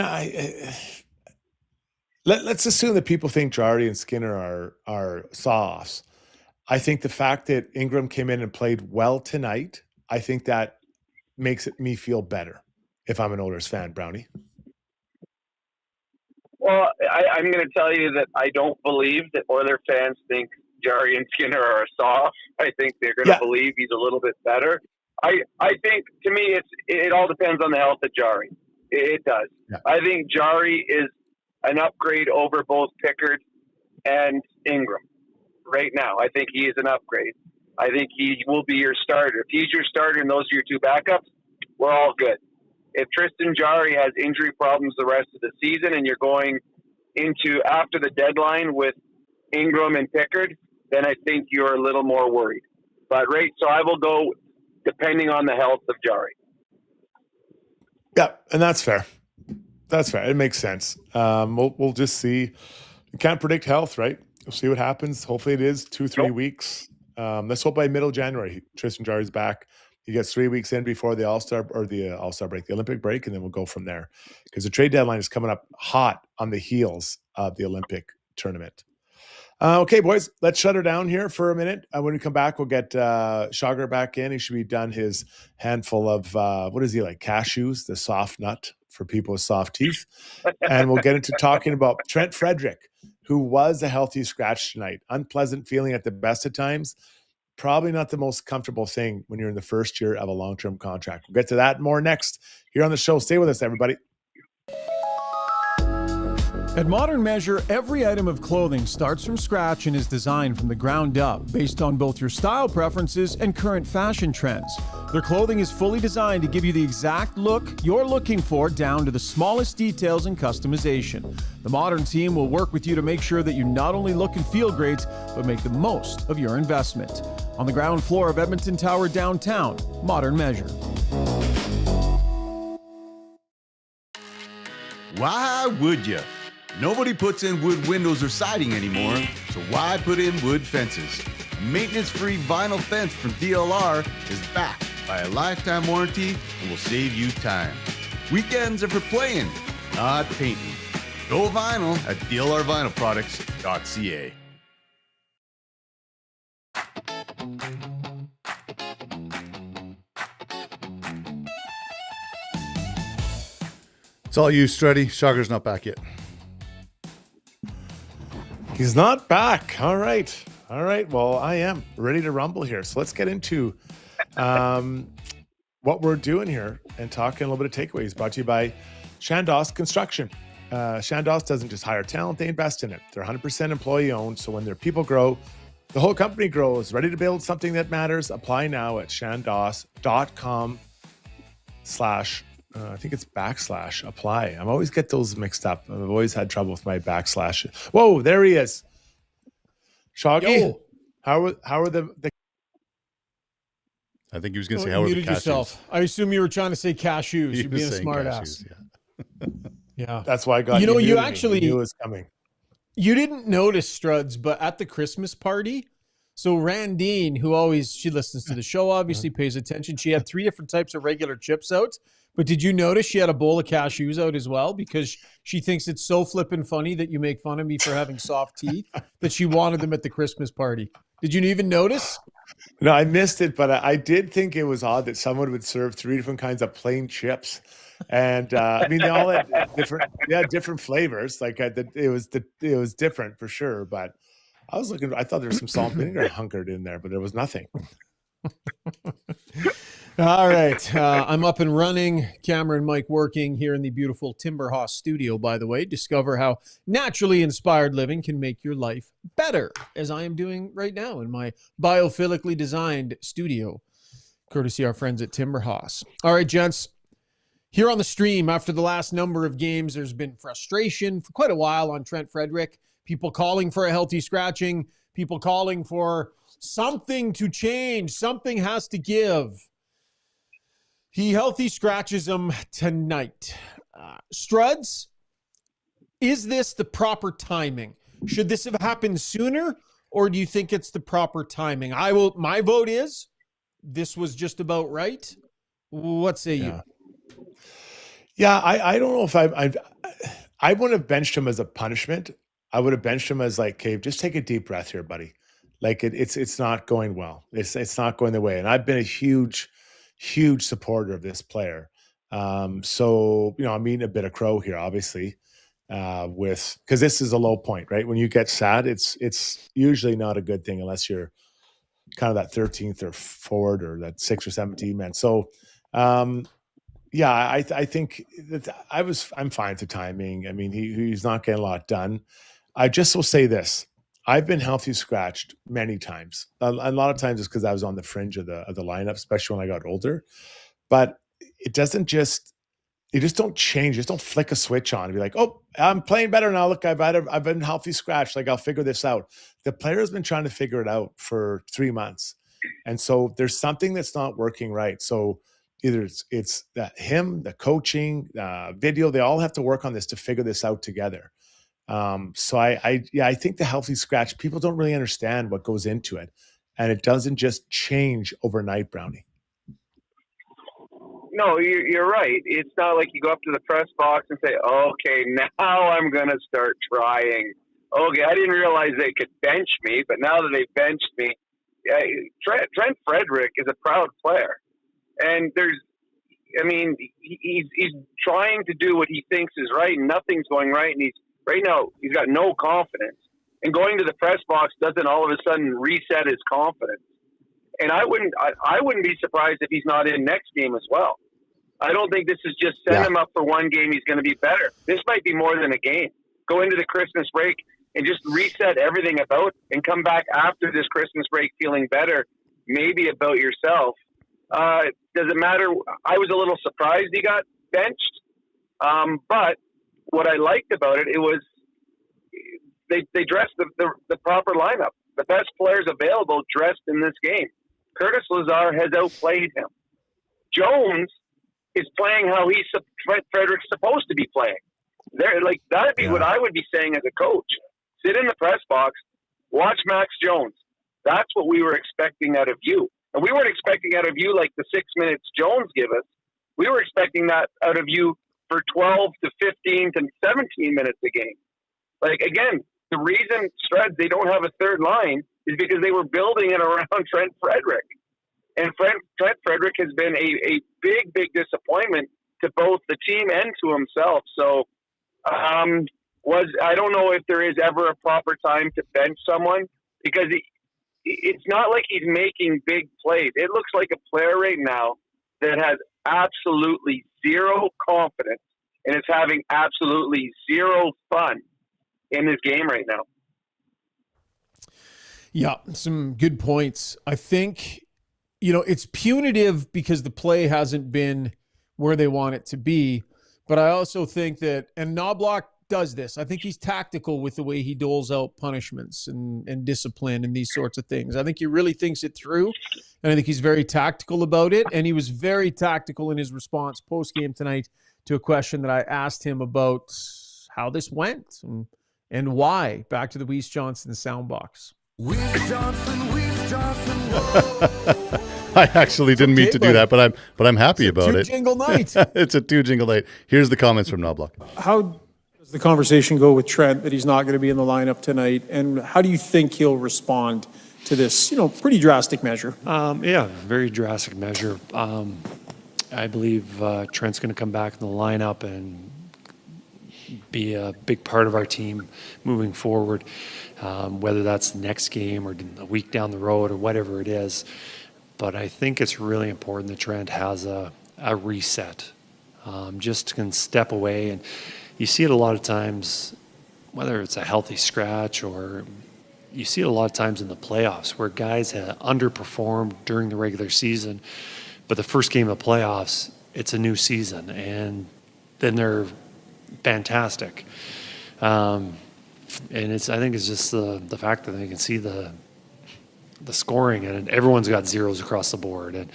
let's assume that people think Jarry and Skinner are saw-offs. I think the fact that Ingram came in and played well tonight, I think that makes me feel better if I'm an Oilers fan, Brownie. Well, I'm going to tell you that I don't believe that Oiler fans think Jarry and Skinner are soft. I think they're going to believe he's a little bit better. I think, to me, it all depends on the health of Jarry. It does. Yeah. I think Jarry is an upgrade over both Pickard and Ingram right now. I think he is an upgrade. I think he will be your starter. If he's your starter and those are your 2 backups, we're all good. If Tristan Jarry has injury problems the rest of the season and you're going into after the deadline with Ingram and Pickard, then I think you're a little more worried. But so I will go depending on the health of Jarry. Yeah, and that's fair. That's fair. It makes sense. We'll just see. You can't predict health, right? We'll see what happens. Hopefully it is 2-3 weeks. Let's hope by middle January, Tristan Jarry's back. He gets 3 weeks in before the All-Star break, the Olympic break, and then we'll go from there. Because the trade deadline is coming up hot on the heels of the Olympic tournament. Okay, boys, let's shut her down here for a minute. When we come back, we'll get Shagar back in. He should be done his handful of, what is he like, cashews, the soft nut for people with soft teeth. And we'll get into talking about Trent Frederick, who was a healthy scratch tonight. Unpleasant feeling at the best of times. Probably not the most comfortable thing when you're in the first year of a long-term contract. We'll get to that and more next here on the show. Stay with us, everybody. At Modern Measure, every item of clothing starts from scratch and is designed from the ground up based on both your style preferences and current fashion trends. Their clothing is fully designed to give you the exact look you're looking for down to the smallest details and customization. The Modern team will work with you to make sure that you not only look and feel great, but make the most of your investment. On the ground floor of Edmonton Tower downtown, Modern Measure. Why would you? Nobody puts in wood windows or siding anymore, so why put in wood fences? A maintenance-free vinyl fence from DLR is backed by a lifetime warranty and will save you time. Weekends are for playing, not painting. Go vinyl at dlrvinylproducts.ca. It's all you, Strudy. Shagar's not back yet. He's not back. All right. Well, I am ready to rumble here. So let's get into what we're doing here and talking a little bit of takeaways. Brought to you by Chandos Construction. Chandos doesn't just hire talent, they invest in it. They're 100% employee owned. So when their people grow, the whole company grows. Ready to build something that matters? Apply now at chandos.com/ I think it's /apply. I always get those mixed up. I've always had trouble with my backslash. Whoa, there he is. Shoggy, how are the I think he was going to say, how are the cashews? Yourself. I assume you were trying to say cashews. You're being a smart ass. Yeah. That's why I got you actually knew it was coming. You didn't notice, Struds, but at the Christmas party, so Randine, she listens to the show, obviously pays attention. She had 3 different types of regular chips out. But did you notice she had a bowl of cashews out as well? Because she thinks it's so flippin' funny that you make fun of me for having soft teeth that she wanted them at the Christmas party. Did you even notice? No, I missed it, but I did think it was odd that someone would serve 3 different kinds of plain chips. And I mean, they all had different flavors. Like it was different for sure. But I thought there was some salt and vinegar hunkered in there, but there was nothing. All right. I'm up and running. Camera and mic working here in the beautiful Timberhouse studio, by the way. Discover how naturally inspired living can make your life better, as I am doing right now in my biophilically designed studio, courtesy our friends at Timberhouse. All right, gents. Here on the stream, after the last number of games, there's been frustration for quite a while on Trent Frederick. People calling for a healthy scratching. People calling for something to change. Something has to give. He healthy scratches him tonight. Struds, is this the proper timing? Should this have happened sooner, or do you think it's the proper timing? My vote is this was just about right. What say you? Yeah, I don't know if I wouldn't have benched him as a punishment. I would have benched him as like, okay, just take a deep breath here, buddy. Like it's not going well. It's not going the way. And I've been a huge supporter of this player. So, I'm eating a bit of crow here, obviously, because this is a low point, right? When you get sad, it's usually not a good thing unless you're kind of that 13th or forward or that 6 or 17 man. So, I think that I'm fine with the timing. I mean, he's not getting a lot done. I just will say this. I've been healthy scratched many times. A lot of times it's because I was on the fringe of the lineup, especially when I got older. But you just don't change. Just don't flick a switch on and be like, oh, I'm playing better now. Look, I've been healthy scratched. Like, I'll figure this out. The player has been trying to figure it out for 3 months. And so there's something that's not working right. So either it's that him, the coaching, video, they all have to work on this to figure this out together. So I think the healthy scratch, people don't really understand what goes into it, and it doesn't just change overnight, Brownie. No, you're right. It's not like you go up to the press box and say, okay, now I'm going to start trying. Okay, I didn't realize they could bench me, but now that they benched me, Trent Frederick is a proud player. And he's trying to do what he thinks is right, and nothing's going right. And right now, he's got no confidence. And going to the press box doesn't all of a sudden reset his confidence. And I wouldn't be surprised if he's not in next game as well. I don't think this is just set him up for one game. He's going to be better. This might be more than a game. Go into the Christmas break and just reset everything about, and come back after this Christmas break feeling better, maybe about yourself. Does it matter? I was a little surprised he got benched. But what I liked about it was they dressed the proper lineup. The best players available dressed in this game. Curtis Lazar has outplayed him. Jones is playing how Frederick's supposed to be playing. That'd be what I would be saying as a coach. Sit in the press box, watch Max Jones. That's what we were expecting out of you. And we weren't expecting out of you like the 6 minutes Jones give us. We were expecting that out of you for 12 to 15 to 17 minutes a game. Like, again, the reason they don't have a third line is because they were building it around Trent Frederick. And Trent Frederick has been a big, big disappointment to both the team and to himself. So I don't know if there is ever a proper time to bench someone, because it's not like he's making big plays. It looks like a player right now that has absolutely zero confidence and is having absolutely zero fun in this game right now. Yeah, some good points. I think, it's punitive because the play hasn't been where they want it to be. But I also think that, and Knobloch does this, I think he's tactical with the way he doles out punishments and discipline and these sorts of things. I think he really thinks it through, and I think he's very tactical about it. And he was very tactical in his response post-game tonight to a question that I asked him about how this went and why. Back to the Weiss Johnson soundbox. Weiss Johnson, whoa. I actually didn't mean to do that, but I'm happy about it. Two-jingle night. It's a 2-jingle night. Here's the comments from Knobloch. How does the conversation go with Trent that he's not going to be in the lineup tonight? And how do you think he'll respond to this, pretty drastic measure? Yeah, very drastic measure. I believe Trent's going to come back in the lineup and be a big part of our team moving forward, whether that's the next game or a week down the road or whatever it is. But I think it's really important that Trent has a reset, just can step away. And you see it a lot of times, whether it's a healthy scratch or you see it a lot of times in the playoffs where guys have underperformed during the regular season, but the first game of the playoffs, it's a new season, and then they're fantastic. And I think it's just the fact that they can see the scoring, and everyone's got zeros across the board, and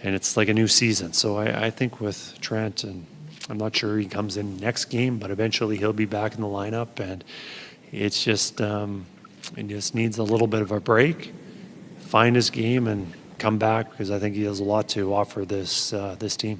it's like a new season. So I think with Trent, and I'm not sure he comes in next game, but eventually he'll be back in the lineup, and it's just he just needs a little bit of a break, find his game, and come back, because I think he has a lot to offer this team.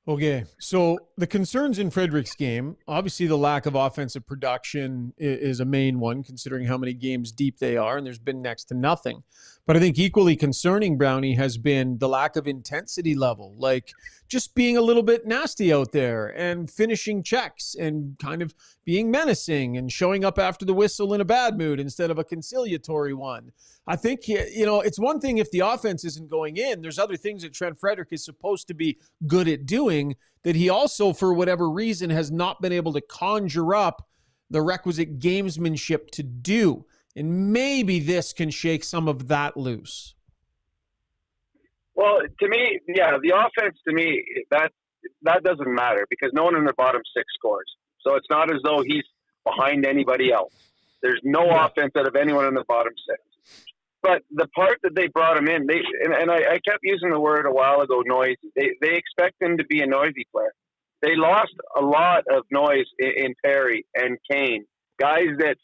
Okay, so the concerns in Frederick's game, obviously the lack of offensive production is a main one, considering how many games deep they are, and there's been next to nothing. But I think equally concerning, Brownie, has been the lack of intensity level, like just being a little bit nasty out there and finishing checks and kind of being menacing and showing up after the whistle in a bad mood instead of a conciliatory one. I think, it's one thing if the offense isn't going in. There's other things that Trent Frederick is supposed to be good at doing that he also, for whatever reason, has not been able to conjure up the requisite gamesmanship to do. And maybe this can shake some of that loose. Well, to me, the offense, to me, that doesn't matter because no one in the bottom six scores. So it's not as though he's behind anybody else. There's no offense out of anyone in the bottom six. But the part that they brought him in, I kept using the word a while ago, noisy. They expect him to be a noisy player. They lost a lot of noise in Perry and Kane, guys that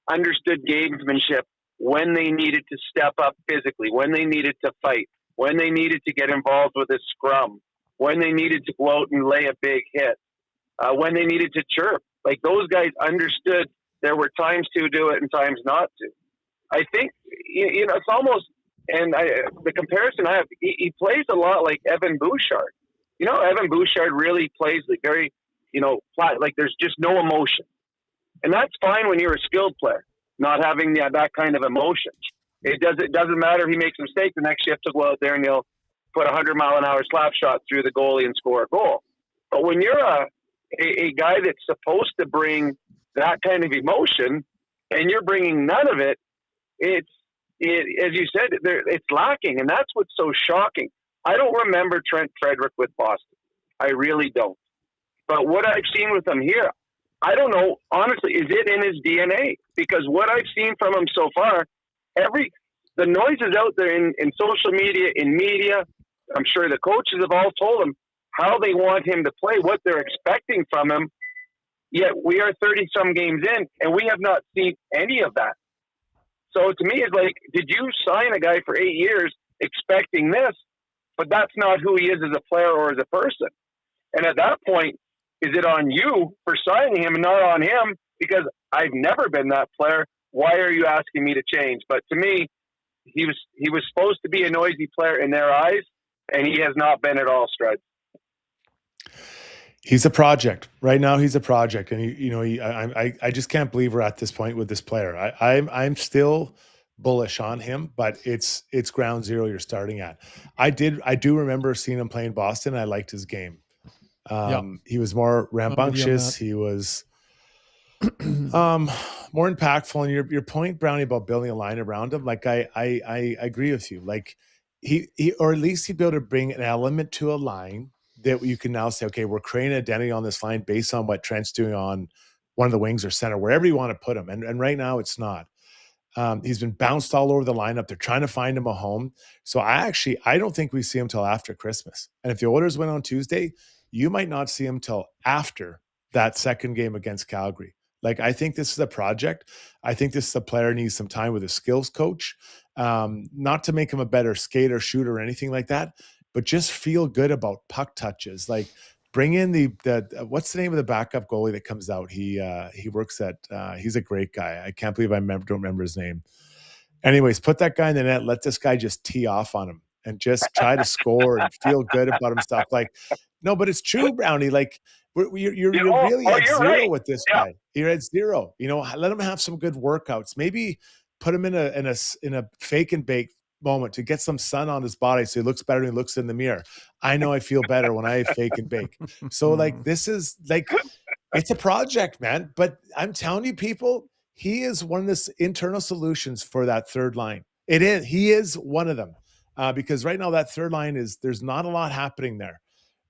understood gamesmanship when they needed to step up physically, when they needed to fight, when they needed to get involved with a scrum, when they needed to go out and lay a big hit, when they needed to chirp. Like those guys understood there were times to do it and times not to. I think, it's almost, and the comparison I have, he plays a lot like Evan Bouchard. Evan Bouchard really plays like very, flat, like there's just no emotion. And that's fine when you're a skilled player, not having that kind of emotion. It doesn't matter if he makes a mistake, the next shift to go out there and he'll put a 100-mile-an-hour slap shot through the goalie and score a goal. But when you're a guy that's supposed to bring that kind of emotion and you're bringing none of it, as you said, it's lacking, and that's what's so shocking. I don't remember Trent Frederick with Boston. I really don't. But what I've seen with him here, I don't know, honestly, is it in his DNA? Because what I've seen from him so far, the noise is out there in social media, in media. I'm sure the coaches have all told him how they want him to play, what they're expecting from him. Yet we are 30-some games in, and we have not seen any of that. So to me, it's like, did you sign a guy for 8 years expecting this? But that's not who he is as a player or as a person. And at that point, is it on you for signing him and not on him? Because I've never been that player. Why are you asking me to change? But to me, he was supposed to be a noisy player in their eyes, and he has not been at all, Strud. He's a project right now. He's a project, and I just can't believe we're at this point with this player. I'm still bullish on him, but it's ground zero you're starting at. I do remember seeing him play in Boston. I liked his game. He was more rambunctious. He was more impactful. And your point, Brownie, about building a line around him, like I agree with you. Like he or at least he'd be able to bring an element to a line that you can now say, okay, we're creating an identity on this line based on what Trent's doing on one of the wings or center, wherever you want to put him. And right now it's not. He's been bounced all over the lineup. They're trying to find him a home. So I don't think we see him till after Christmas. And if the Oilers win on Tuesday, you might not see him till after that second game against Calgary. Like, I think this is a project. I think this is a player needs some time with a skills coach, not to make him a better skater, shooter, or anything like that, but just feel good about puck touches. Like, bring in the what's the name of the backup goalie that comes out? He works at he's a great guy. I can't believe don't remember his name. Anyways, put that guy in the net. Let this guy just tee off on him and just try to score and feel good about himself. Like, no, but it's true, Brownie. Like, you're really at you're zero right. with this Yeah. guy. You're at zero. You know, let him have some good workouts. Maybe put him in a fake and bake moment to get some sun on his body so he looks better when he looks in the mirror. I know I feel better when I fake and bake. So like, this is like, it's a project, man. But I'm telling you, people, he is one of the internal solutions for that third line. It is. He is one of them because right now that third line there's not a lot happening there.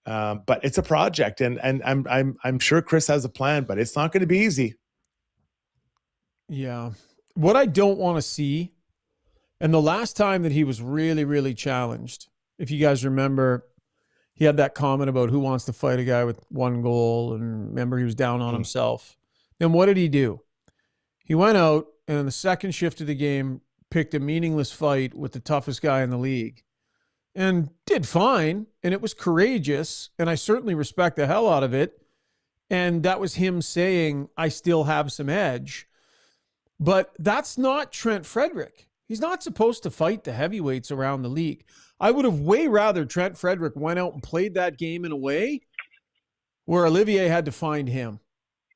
But it's a project, and I'm sure Chris has a plan, but it's not going to be easy. Yeah. What I don't want to see, and the last time that he was really, really challenged, if you guys remember, he had that comment about who wants to fight a guy with one goal, and remember he was down on himself. Then what did he do? He went out and in the second shift of the game picked a meaningless fight with the toughest guy in the league and did fine. And it was courageous. And I certainly respect the hell out of it. And that was him saying, I still have some edge. But that's not Trent Frederick. He's not supposed to fight the heavyweights around the league. I would have way rather Trent Frederick went out and played that game in a way where Olivier had to find him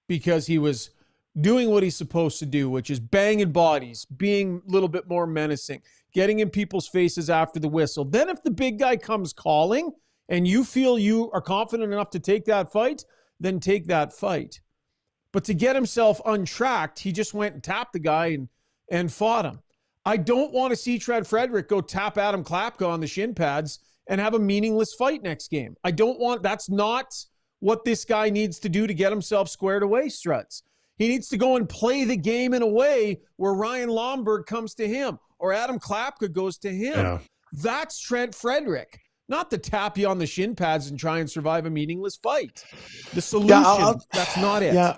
because he was doing what he's supposed to do, which is banging bodies, being a little bit more menacing, getting in people's faces after the whistle. Then if the big guy comes calling and you feel you are confident enough to take that fight, then take that fight. But to get himself untracked, he just went and tapped the guy and fought him. I don't want to see Trent Frederick go tap Adam Klapka on the shin pads and have a meaningless fight next game. That's not what this guy needs to do to get himself squared away, Struts. He needs to go and play the game in a way where Ryan Lomberg comes to him or Adam Klapka goes to him. Yeah. That's Trent Frederick, not to tap you on the shin pads and try and survive a meaningless fight. The solution, that's not it. Yeah.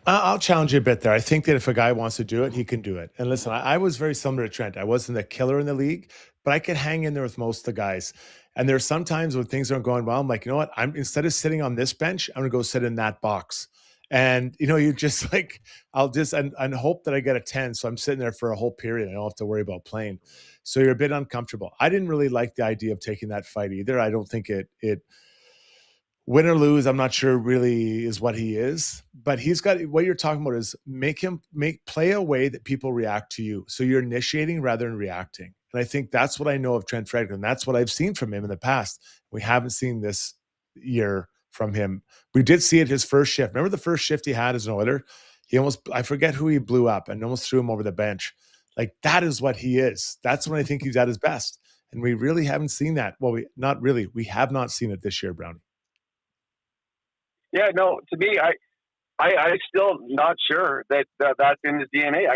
I'll challenge you a bit there. I think that if a guy wants to do it, he can do it. And listen, I was very similar to Trent. I wasn't the killer in the league, but I could hang in there with most of the guys. And there's sometimes when things aren't going well, I'm like, you know what? Instead of sitting on this bench, I'm going to go sit in that box. And, you know, you just like, I'll just, and hope that I get a 10. So I'm sitting there for a whole period. I don't have to worry about playing. So you're a bit uncomfortable. I didn't really like the idea of taking that fight either. I don't think it win or lose, I'm not sure really is what he is, but he's got, what you're talking about is play a way that people react to you. So you're initiating rather than reacting. And I think that's what I know of Trent Frederick. And that's what I've seen from him in the past. We haven't seen this year from him. We did see it his first shift. Remember the first shift he had as an Oiler? I forget who he blew up and almost threw him over the bench. Like that is what he is. That's when I think he's at his best. And we really haven't seen that. Well, we have not seen it this year, Brownie. Yeah, no, to me, I still not sure that that's in his DNA.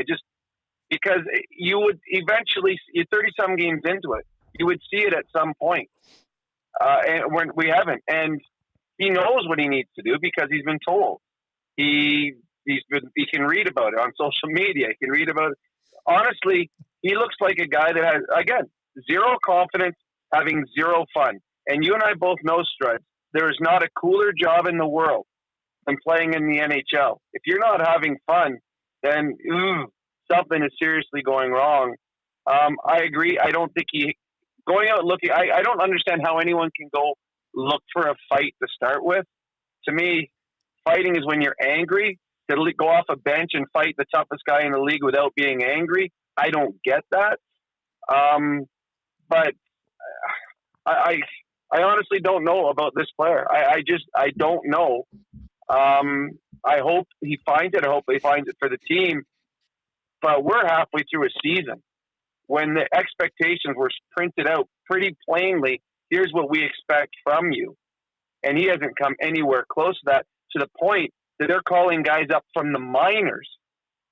Because you would eventually, you're 30-some games into it, you would see it at some point. And when we haven't. And he knows what he needs to do because he's been told. He can read about it on social media. He can read about it. Honestly, he looks like a guy that has, again, zero confidence, having zero fun. And you and I both know, Strud, there is not a cooler job in the world than playing in the NHL. If you're not having fun, then something is seriously going wrong. I agree. I don't think going out looking. I don't understand how anyone can go look for a fight to start with. To me, fighting is when you're angry. To go off a bench and fight the toughest guy in the league without being angry, I don't get that. But I honestly don't know about this player. I don't know. I hope he finds it. I hope he finds it for the team. But we're halfway through a season when the expectations were printed out pretty plainly. Here's what we expect from you. And he hasn't come anywhere close to that, to the point that they're calling guys up from the minors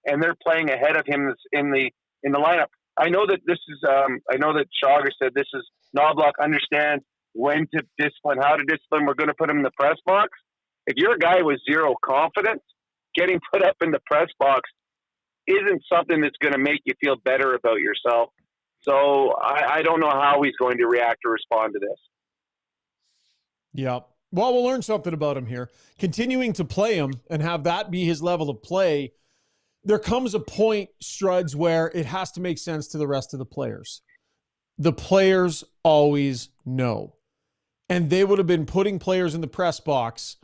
and they're playing ahead of him in the lineup. I know that this is, I know that Schauger said this is Knobloch understands when to discipline, how to discipline. We're going to put him in the press box. If you're a guy with zero confidence, getting put up in the press box isn't something that's going to make you feel better about yourself. So I don't know how he's going to react or respond to this. Yeah. Well, we'll learn something about him here. Continuing to play him and have that be his level of play there comes a point, Struds, where it has to make sense to the rest of the players. The players always know. And they would have been putting players in the press box.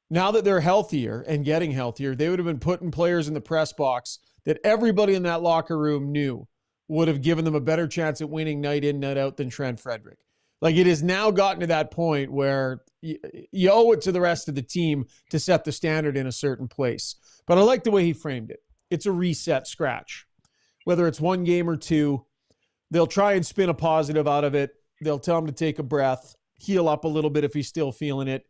Now that they're healthier and getting healthier, they would have been putting players in the press box that everybody in that locker room knew would have given them a better chance at winning night in, night out than Trent Frederick. Like, it has now gotten to that point where you owe it to the rest of the team to set the standard in a certain place. But I like the way he framed it. It's a reset scratch. Whether it's one game or two, they'll try and spin a positive out of it. They'll tell him to take a breath, heal up a little bit if he's still feeling it.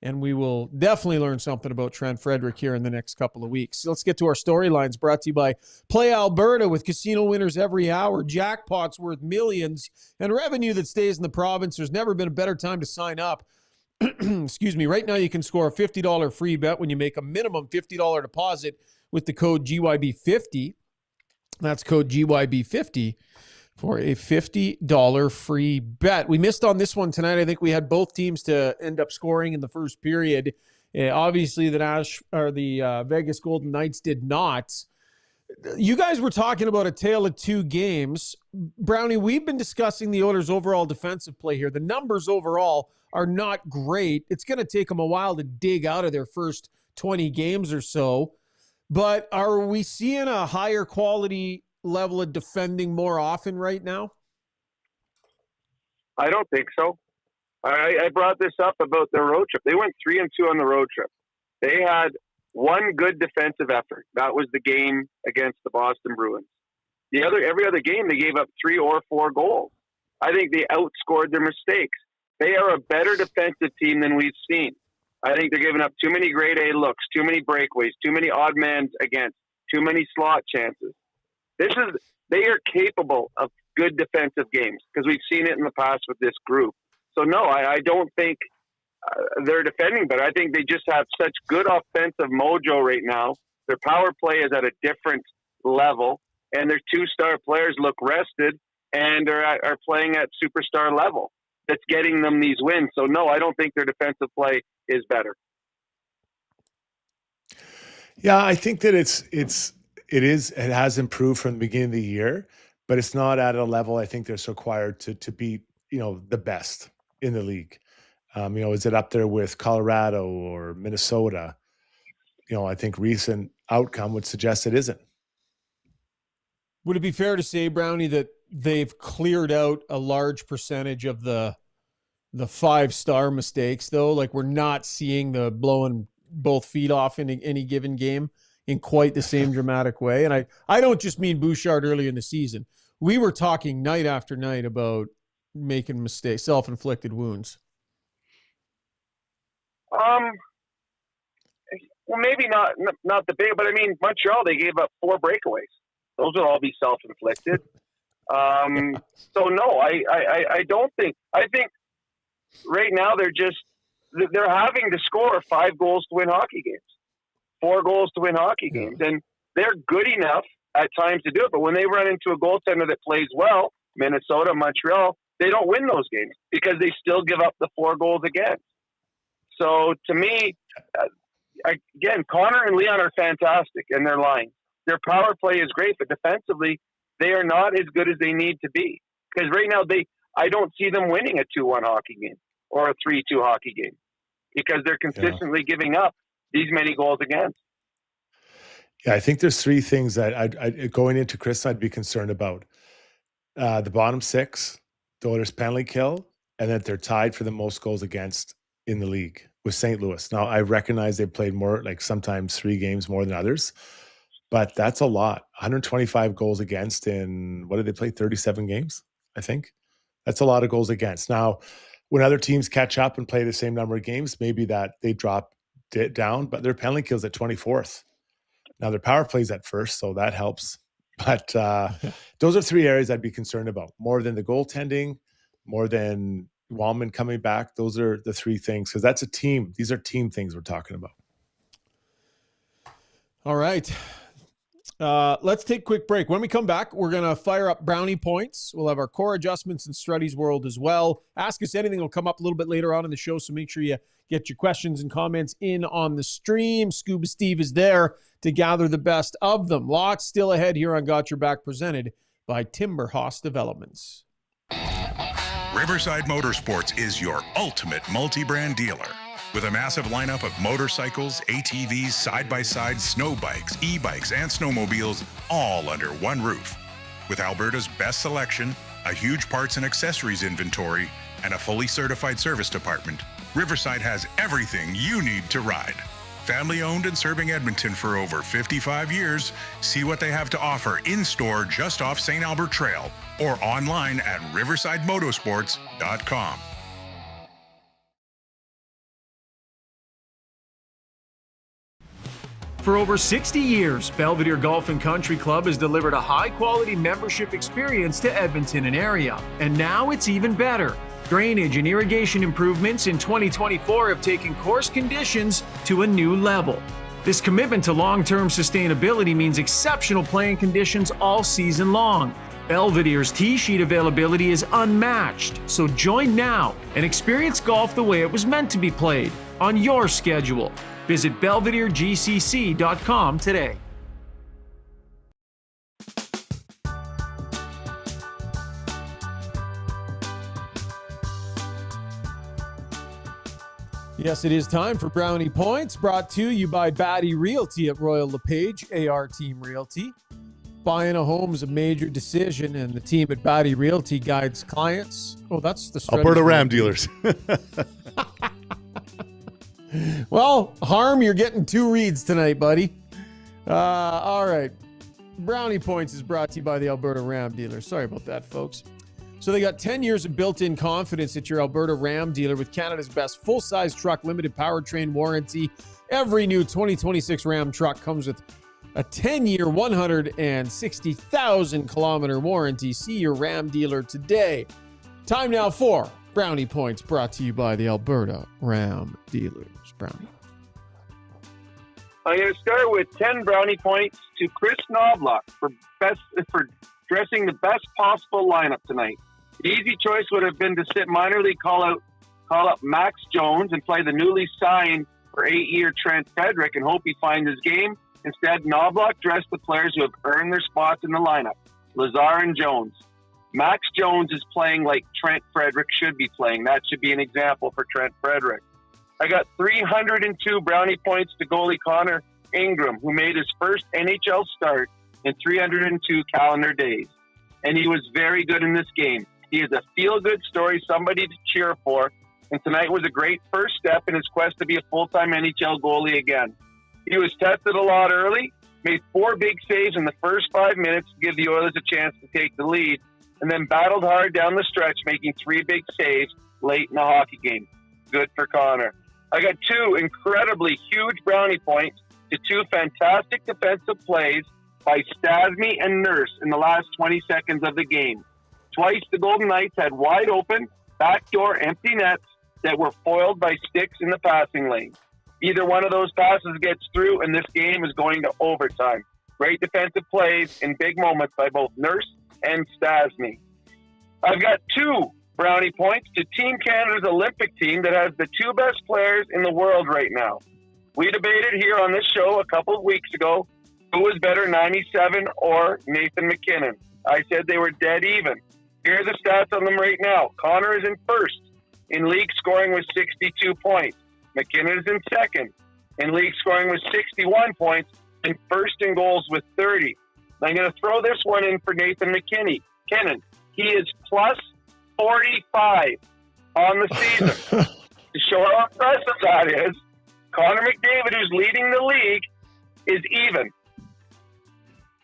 And we will definitely learn something about Trent Frederick here in the next couple of weeks. Let's get to our storylines, brought to you by Play Alberta, with casino winners every hour, jackpots worth millions, and revenue that stays in the province. There's never been a better time to sign up. Excuse me. Right now you can score a $50 free bet when you make a minimum $50 deposit with the code GYB50. That's code GYB50 for a $50 free bet. We missed on this one tonight. I think we had both teams to end up scoring in the first period. Obviously, the Vegas Golden Knights did not. You guys were talking about a tale of two games. Brownie, we've been discussing the Oilers' overall defensive play here. The numbers overall are not great. It's going to take them a while to dig out of their first 20 games or so. But are we seeing a higher quality level of defending more often right now? I don't think so. I brought this up about their road trip. They went 3-2 on the road trip. They had one good defensive effort. That was the game against the Boston Bruins. Every other game, they gave up 3 or 4 goals. I think they outscored their mistakes. They are a better defensive team than we've seen. I think they're giving up too many grade A looks, too many breakaways, too many odd mans against, too many slot chances. They are capable of good defensive games because we've seen it in the past with this group. So no, I don't think they're defending, but I think they just have such good offensive mojo right now. Their power play is at a different level, and their 2-star players look rested and are playing at superstar level. That's getting them these wins. So no, I don't think their defensive play is better. Yeah, I think that it has improved from the beginning of the year, but it's not at a level I think that's required to be, the best in the league. Is it up there with Colorado or Minnesota? I think recent outcome would suggest it isn't. Would it be fair to say, Brownie, that they've cleared out a large percentage of the 5-star mistakes, though? Like, we're not seeing the blowing both feet off in any given game in quite the same dramatic way. And I don't just mean Bouchard early in the season. We were talking night after night about making mistakes, self-inflicted wounds. Well, maybe not the big, but I mean, Montreal, they gave up 4 breakaways. Those will all be self-inflicted. So no, I don't think. I think right now they're having to score 5 goals to win hockey games, 4 goals to win hockey games, and they're good enough at times to do it. But when they run into a goaltender that plays well, Minnesota, Montreal, they don't win those games because they still give up the 4 goals against. So to me, again, Connor and Leon are fantastic in their line. Their power play is great, but defensively, they are not as good as they need to be. Because right now, I don't see them winning a 2-1 hockey game or a 3-2 hockey game because they're consistently giving up these many goals against. Yeah, I think there's 3 things that I'd going into Chris, I'd be concerned about. The bottom 6, the Oilers penalty kill, and that they're tied for the most goals against in the league with St. Louis. Now, I recognize they played more, like sometimes 3 games more than others, but that's a lot. 125 goals against in, what did they play, 37 games, I think? That's a lot of goals against. Now, when other teams catch up and play the same number of games, maybe that they drop it down, but their penalty kills at 24th. Now, their power plays at first, so that helps. But those are 3 areas I'd be concerned about, more than the goaltending, more than Wallman coming back. Those are the 3 things, because that's a team. These are team things we're talking about. All right. Let's take a quick break. When we come back, we're going to fire up Brownie points. We'll have our core adjustments in Strudy's world as well. Ask us anything will come up a little bit later on in the show, so make sure you get your questions and comments in on the stream. Scuba Steve is there to gather the best of them. Lots still ahead here on Got Your Back, presented by Timberhouse Developments. Riverside Motorsports is your ultimate multi-brand dealer. With a massive lineup of motorcycles, ATVs, side-by-sides, snow bikes, e-bikes, and snowmobiles, all under one roof. With Alberta's best selection, a huge parts and accessories inventory, and a fully certified service department, Riverside has everything you need to ride. Family-owned and serving Edmonton for over 55 years, see what they have to offer in-store just off St. Albert Trail or online at riversidemotorsports.com. For over 60 years, Belvedere Golf and Country Club has delivered a high-quality membership experience to Edmonton and area. And now it's even better. Drainage and irrigation improvements in 2024 have taken course conditions to a new level. This commitment to long-term sustainability means exceptional playing conditions all season long. Belvedere's tee sheet availability is unmatched, so join now and experience golf the way it was meant to be played, on your schedule. Visit belvederegcc.com today. Yes, it is time for Brownie Points, brought to you by Batty Realty at Royal LePage, AR Team Realty. Buying a home is a major decision, and the team at Batty Realty guides clients. Oh, that's the Alberta Ram dealers. Well, Harm, you're getting 2 reads tonight, buddy. All right. Brownie Points is brought to you by the Alberta Ram dealers. Sorry about that, folks. So they got 10 years of built-in confidence at your Alberta Ram dealer with Canada's best full-size truck limited powertrain warranty. Every new 2026 Ram truck comes with a 10-year, 160,000-kilometer warranty. See your Ram dealer today. Time now for Brownie Points, brought to you by the Alberta Ram dealers. Brownie. I'm going to start with 10 brownie points to Chris Knobloch for dressing the best possible lineup tonight. The easy choice would have been to sit minor league call up Max Jones and play the newly signed for 8-year Trent Frederick and hope he finds his game. Instead, Knobloch dressed the players who have earned their spots in the lineup, Lazar and Jones. Max Jones is playing like Trent Frederick should be playing. That should be an example for Trent Frederick. I got 302 brownie points to goalie Connor Ingram, who made his first NHL start in 302 calendar days. And he was very good in this game. He is a feel-good story, somebody to cheer for, and tonight was a great first step in his quest to be a full-time NHL goalie again. He was tested a lot early, made 4 big saves in the first 5 minutes to give the Oilers a chance to take the lead, and then battled hard down the stretch, making 3 big saves late in the hockey game. Good for Connor. I got 2 incredibly huge brownie points to 2 fantastic defensive plays by Stasney and Nurse in the last 20 seconds of the game. Twice the Golden Knights had wide open, backdoor empty nets that were foiled by sticks in the passing lane. Either one of those passes gets through, and this game is going to overtime. Great defensive plays in big moments by both Nurse and Stasney. I've got 2 brownie points to Team Canada's Olympic team that has the 2 best players in the world right now. We debated here on this show a couple of weeks ago who was better, 97 or Nathan MacKinnon. I said they were dead even. Here are the stats on them right now. Connor is in first in league scoring with 62 points. MacKinnon is in second in league scoring with 61 points and first in goals with 30. I'm going to throw this one in for Nathan MacKinnon. He is plus 45 on the season. To show how impressive that is, Connor McDavid, who's leading the league, is even.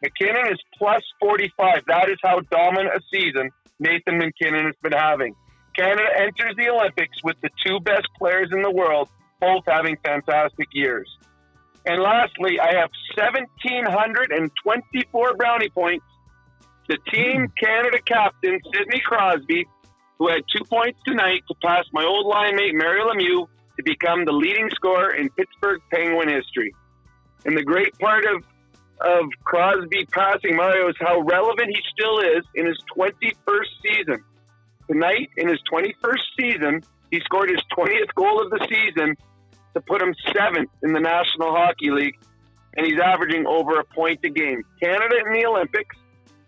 MacKinnon is plus 45. That is how dominant a season Nathan MacKinnon has been having. Canada enters the Olympics with the 2 best players in the world, both having fantastic years. And lastly, I have 1,724 brownie points to Team Canada captain Sidney Crosby, who had 2 points tonight to pass my old line mate Mario Lemieux to become the leading scorer in Pittsburgh Penguin history. And the great part of of Crosby passing Mario is how relevant he still is in his 21st season. Tonight, in his 21st season, he scored his 20th goal of the season to put him 7th in the National Hockey League, and he's averaging over a point a game. Canada in the Olympics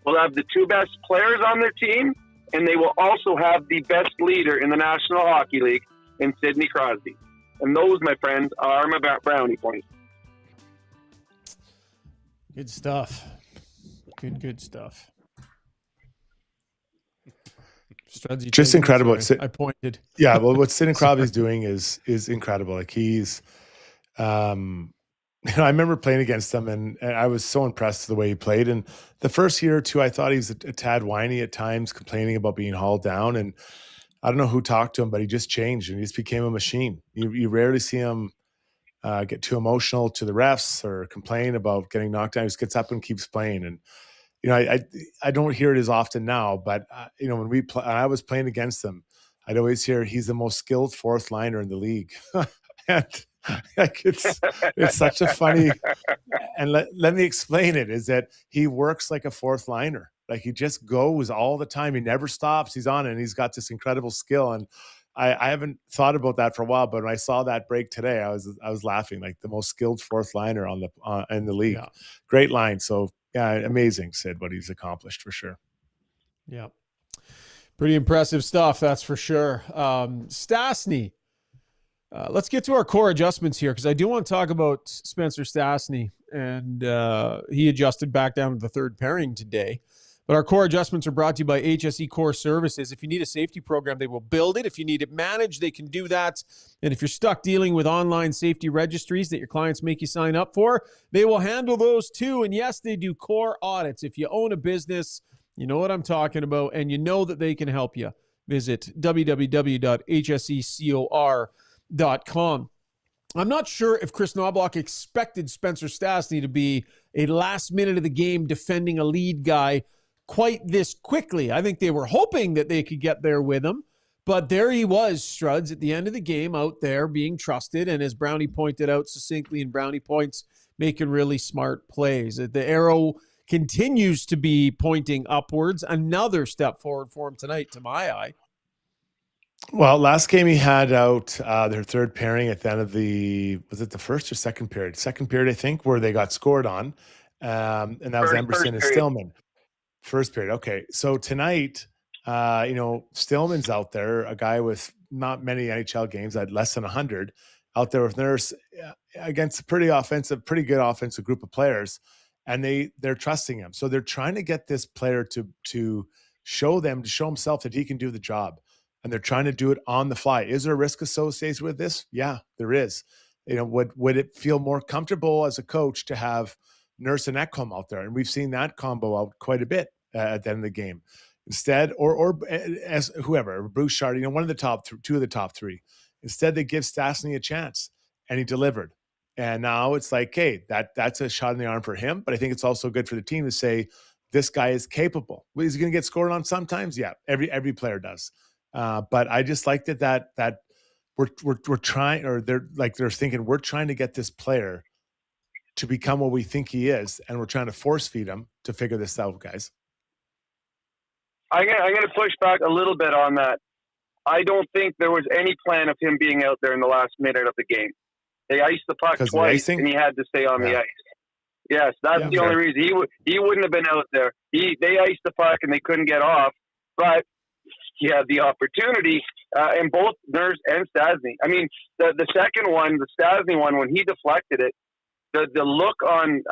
will have the 2 best players on their team, and they will also have the best leader in the National Hockey League in Sidney Crosby. And those, my friends, are my brownie points. Good stuff. Good stuff. Strudsy, Just incredible. Sorry, I pointed. Yeah, well, what Sidney Crosby's doing is incredible. Like he's, I remember playing against him, and I was so impressed with the way he played. And the first year or two, I thought he was a tad whiny at times, complaining about being hauled down. And I don't know who talked to him, but he just changed and he just became a machine. You rarely see him get too emotional to the refs or complain about getting knocked down. He just gets up and keeps playing. And I don't hear it as often now, but when I was playing against him, I'd always hear he's the most skilled 4th liner in the league. And like it's such a funny, and let me explain it, is that he works like a 4th liner. Like he just goes all the time. He never stops. He's on it, and he's got this incredible skill. And I haven't thought about that for a while, but when I saw that break today, I was laughing. Like the most skilled 4th liner in the league. Yeah. Great line. So yeah, amazing, Sid, what he's accomplished for sure. Yeah. Pretty impressive stuff, that's for sure. Stasney. Let's get to our core adjustments here, because I do want to talk about Spencer Stasney, and he adjusted back down to the 3rd pairing today. But our core adjustments are brought to you by HSE Core Services. If you need a safety program, they will build it. If you need it managed, they can do that. And if you're stuck dealing with online safety registries that your clients make you sign up for, they will handle those too. And yes, they do core audits. If you own a business, you know what I'm talking about, and you know that they can help you. Visit www.hsecor.com. I'm not sure if Chris Knobloch expected Spencer Stasney to be a last minute of the game defending a lead guy quite this quickly. I think they were hoping that they could get there with him, but there he was, Struds, at the end of the game out there being trusted, and as Brownie pointed out succinctly in Brownie Points, making really smart plays. The arrow continues to be pointing upwards. Another step forward for him tonight, to my eye. Well, last game he had out their 3rd pairing at the end of was it the 1st or 2nd period? 2nd period, I think, where they got scored on. And that was Emerson and Stillman. 1st period. Okay. So tonight, Stillman's out there, a guy with not many NHL games, had less than 100, out there with Nurse against a pretty good offensive group of players. And they're trusting him. So they're trying to get this player to show himself that he can do the job. And they're trying to do it on the fly. Is there a risk associated with this? Yeah, there is. Would it feel more comfortable as a coach to have Nurse and Ekholm out there? And we've seen that combo out quite a bit at the end of the game. Instead, or as whoever, Bruce Shard, one of the top 2 of the top 3. Instead, they give Stasney a chance, and he delivered. And now it's like, hey, that's a shot in the arm for him. But I think it's also good for the team to say this guy is capable. Is he going to get scored on sometimes? Yeah, every player does. But I just like that we're trying, or they're thinking we're trying to get this player to become what we think he is, and we're trying to force feed him to figure this out, guys. I'm going to push back a little bit on that. I don't think there was any plan of him being out there in the last minute of the game. They iced the puck twice, and he had to stay on the ice. Yes, that's the only reason. He wouldn't have been out there. They iced the puck, and they couldn't get off. But he had the opportunity, in both Nurse and Stasney. I mean, the second one, the Stasney one, when he deflected it, the look on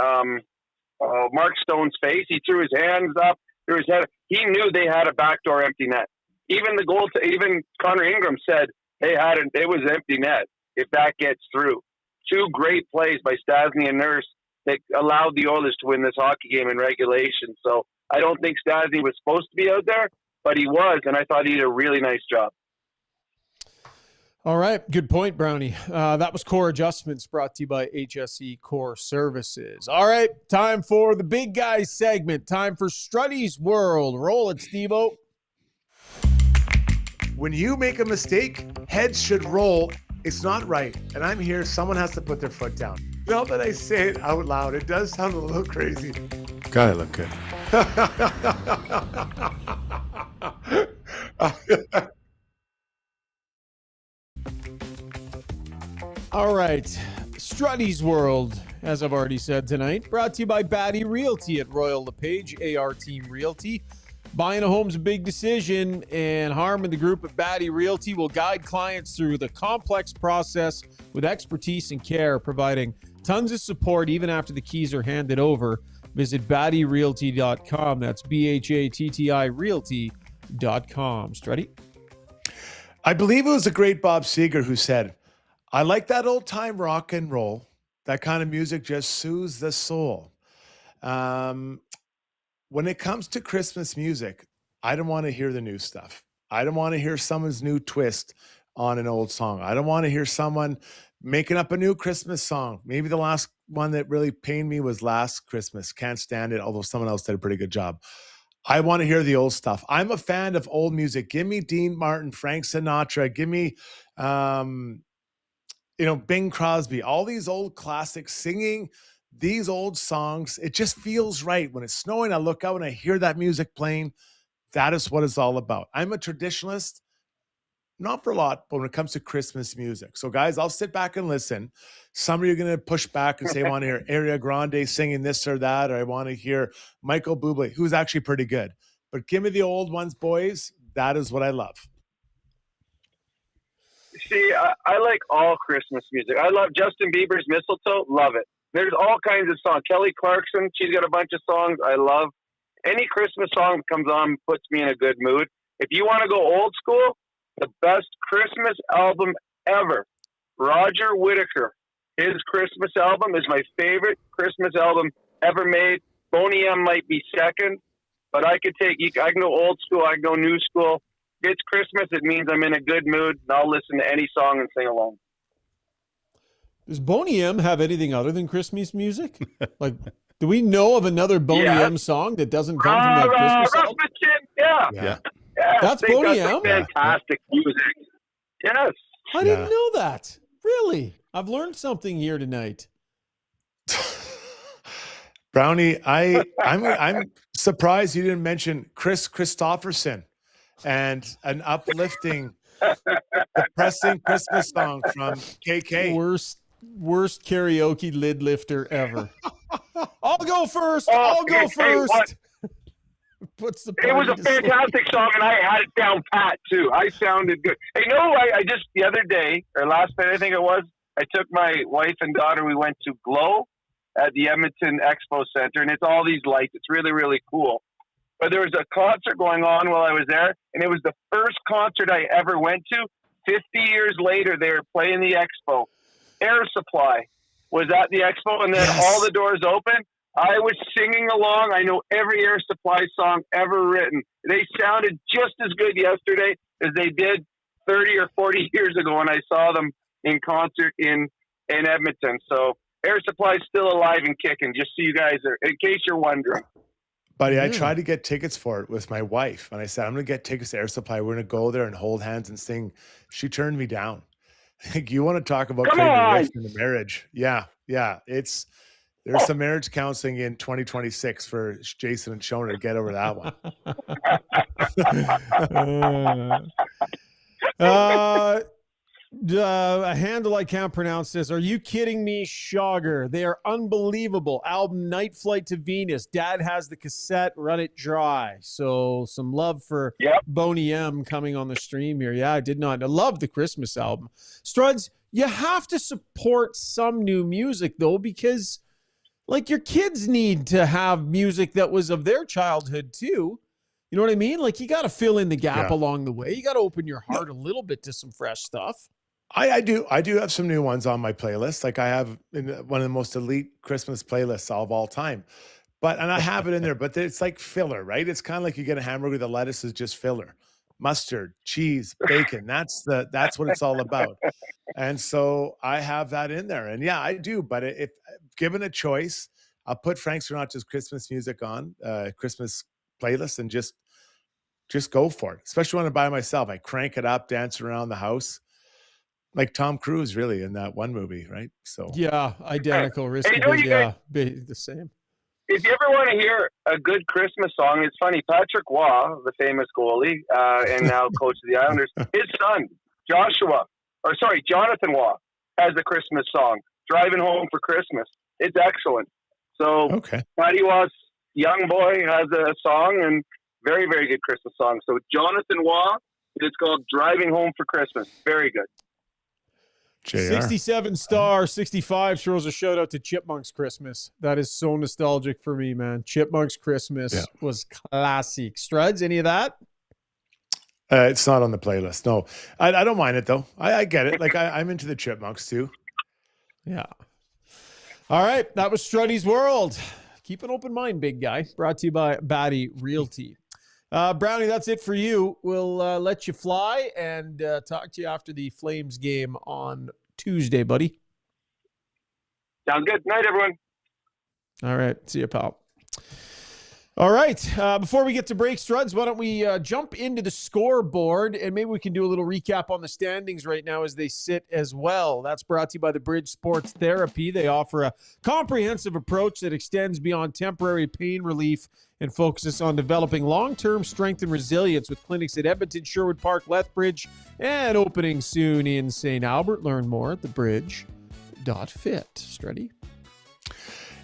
Mark Stone's face, he threw his hands up, threw his head. He knew they had a backdoor empty net. Even even Connor Ingram said it was empty net if that gets through. 2 great plays by Stasney and Nurse that allowed the Oilers to win this hockey game in regulation. So I don't think Stasney was supposed to be out there, but he was, and I thought he did a really nice job. All right. Good point, Brownie. That was Core Adjustments brought to you by HSE Core Services. All right. Time for the big guys segment. Time for Strudy's World. Roll it, Steve-O. When you make a mistake, heads should roll It's not right. And I'm here. Someone has to put their foot down. Now that I say it out loud, it does sound a little crazy. Gotta look good. All right. Strudy's World, as I've already said tonight, brought to you by Batty Realty at Royal LePage, AR Team Realty. Buying a home's a big decision, and Harm and the group at Batty Realty will guide clients through the complex process with expertise and care, providing tons of support even after the keys are handed over. Visit battyrealty.com. That's BHATTI Realty.com. Struddy? I believe it was the great Bob Seger who said, I like that old time rock and roll. That kind of music just soothes the soul. When it comes to Christmas music, I don't want to hear the new stuff. I don't want to hear someone's new twist on an old song. I don't want to hear someone making up a new Christmas song. Maybe the last one that really pained me was Last Christmas. Can't stand it, although someone else did a pretty good job. I want to hear the old stuff. I'm a fan of old music. Give me Dean Martin, Frank Sinatra. Give me, Bing Crosby. All these old classics, singing these old songs. It just feels right. When it's snowing, I look out and I hear that music playing. That is what it's all about. I'm a traditionalist, not for a lot, but when it comes to Christmas music. So, guys, I'll sit back and listen. Some of you are going to push back and say, I want to hear Ariana Grande singing this or that, or I want to hear Michael Bublé, who's actually pretty good. But give me the old ones, boys. That is what I love. See, I like all Christmas music. I love Justin Bieber's Mistletoe. Love it. There's all kinds of songs. Kelly Clarkson, she's got a bunch of songs I love. Any Christmas song that comes on puts me in a good mood. If you want to go old school, the best Christmas album ever, Roger Whittaker. His Christmas album is my favorite Christmas album ever made. Boney M might be second, but I can go old school, I can go new school. If it's Christmas, it means I'm in a good mood, and I'll listen to any song and sing along. Does Boney M have anything other than Christmas music? Like, do we know of another Boney M song that doesn't come from that Christmas album? Yeah. That's Boney M? Fantastic music. Yes. I didn't know that. Really? I've learned something here tonight. Brownie, I'm surprised you didn't mention Chris Christopherson and an uplifting, depressing Christmas song from KK. Worst karaoke lid lifter ever. I'll go first. I'll go first. It was a fantastic song, and I had it down pat too. I sounded good. Hey, I just the other day or last night, I think it was, I took my wife and daughter. We went to Glow at the Edmonton Expo Center, and it's all these lights. It's really, really cool. But there was a concert going on while I was there, and it was the first concert I ever went to. 50 years later, they were playing the Expo. Air Supply was at the Expo, and then all the doors open. I was singing along. I know every Air Supply song ever written. They sounded just as good yesterday as they did 30 or 40 years ago when I saw them in concert in Edmonton. So Air Supply is still alive and kicking, just so you guys are, in case you're wondering. Buddy, I tried to get tickets for it with my wife, and I said, I'm going to get tickets to Air Supply. We're going to go there and hold hands and sing. She turned me down. Like, you want to talk about creating a rift in the marriage? Yeah. There's some marriage counseling in 2026 for Jason and Shona to get over that one. A handle I can't pronounce this. Are you kidding me, Shogger? They are unbelievable. Album Night Flight to Venus. Dad has the cassette. Run it dry. So some love for Boney M coming on the stream here. Yeah, I love the Christmas album. Struds, you have to support some new music though, because like your kids need to have music that was of their childhood too. You know what I mean? Like you got to fill in the gap along the way. You got to open your heart a little bit to some fresh stuff. I do have some new ones on my playlist. Like I have one of the most elite Christmas playlists of all time. And I have it in there, but it's like filler, right? It's kind of like you get a hamburger, the lettuce is just filler. Mustard, cheese, bacon. That's what it's all about. And so I have that in there. And yeah, I do. But if given a choice, I'll put Frank Sinatra's Christmas music on, Christmas playlist, and just go for it. Especially when I'm by myself. I crank it up, dance around the house. like Tom Cruise, really, in that one movie, right? So Yeah, identical. Risky, you know, you guys- the same. If you ever want to hear a good Christmas song, it's funny. Patrick Waugh, the famous goalie, and now coach of the Islanders, his son, Jonathan Waugh, has a Christmas song, Driving Home for Christmas. It's excellent. So okay, Patty Waugh's young boy has a song, and very, very good Christmas song. So Jonathan Waugh, it's called Driving Home for Christmas. Very good. JR. 67 star, 65 throws a shout out to Chipmunks Christmas. That is so nostalgic for me, man. Chipmunks Christmas was classic. Struds, any of that? It's not on the playlist. No, I don't mind it though. I get it. Like I'm into the Chipmunks too. Yeah. All right. That was Strudy's World. Keep an open mind, big guy. Brought to you by Batty Realty. Brownie, that's it for you. We'll let you fly and talk to you after the Flames game on Tuesday, buddy. Sounds good. Night, everyone. All right. See you, pal. All right. Before we get to break, Struds, why don't we jump into the scoreboard, and maybe we can do a little recap on the standings right now as they sit as well. That's brought to you by the Bridge Sports Therapy. They offer a comprehensive approach that extends beyond temporary pain relief and focuses on developing long-term strength and resilience with clinics at Edmonton, Sherwood Park, Lethbridge, and opening soon in St. Albert. Learn more at thebridge.fit. Strudy?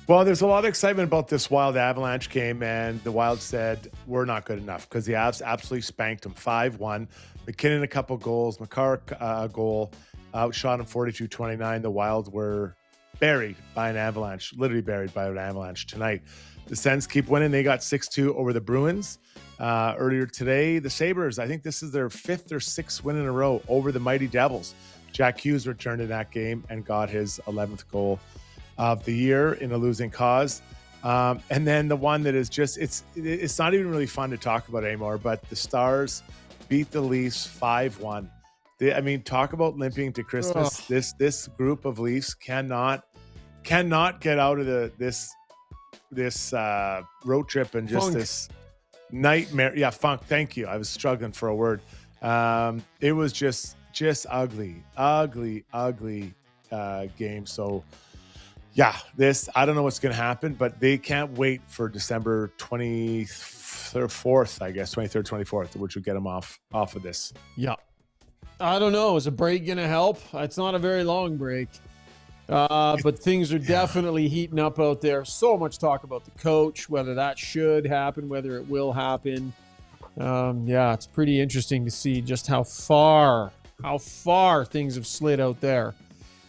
Well, there's a lot of excitement about this Wild Avalanche game, and the Wild said we're not good enough because the Avs absolutely spanked them 5-1. McKinnon a couple goals, Makar a goal, outshot him 42-29. The Wild were buried by an Avalanche, literally buried by an Avalanche tonight. The Sens keep winning. They got 6-2 over the Bruins. Earlier today, the Sabres, I think this is their 5th or 6th win in a row over the Mighty Devils. Jack Hughes returned in that game and got his 11th goal of the year in a losing cause. And then the one that is just, it's not even really fun to talk about anymore, but the Stars beat the Leafs 5-1. I mean, talk about limping to Christmas. Ugh. This group of Leafs cannot get out of this road trip and just Funk. this nightmare. Yeah, funk. Thank you. I was struggling for a word. It was just ugly game. So yeah, I don't know what's going to happen, but they can't wait for December 24th, I guess, 23rd, 24th, which will get them off of this. Yeah. I don't know. Is a break going to help? It's not a very long break. But things are definitely heating up out there. So much talk about the coach, whether that should happen, whether it will happen. Yeah, it's pretty interesting to see just how far things have slid out there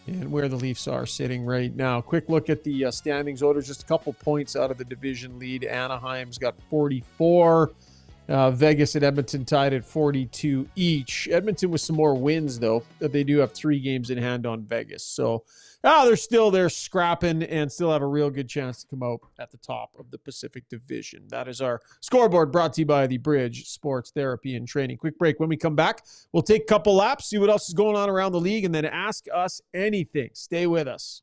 and where the Leafs are sitting right now. Quick look at the standings order, just a couple points out of the division lead. Anaheim's got 44. Vegas and Edmonton tied at 42 each. Edmonton with some more wins, though. They do have 3 games in hand on Vegas. So they're still there scrapping and still have a real good chance to come out at the top of the Pacific Division. That is our scoreboard brought to you by the Bridge Sports Therapy and Training. Quick break. When we come back, we'll take a couple laps, see what else is going on around the league, and then ask us anything. Stay with us.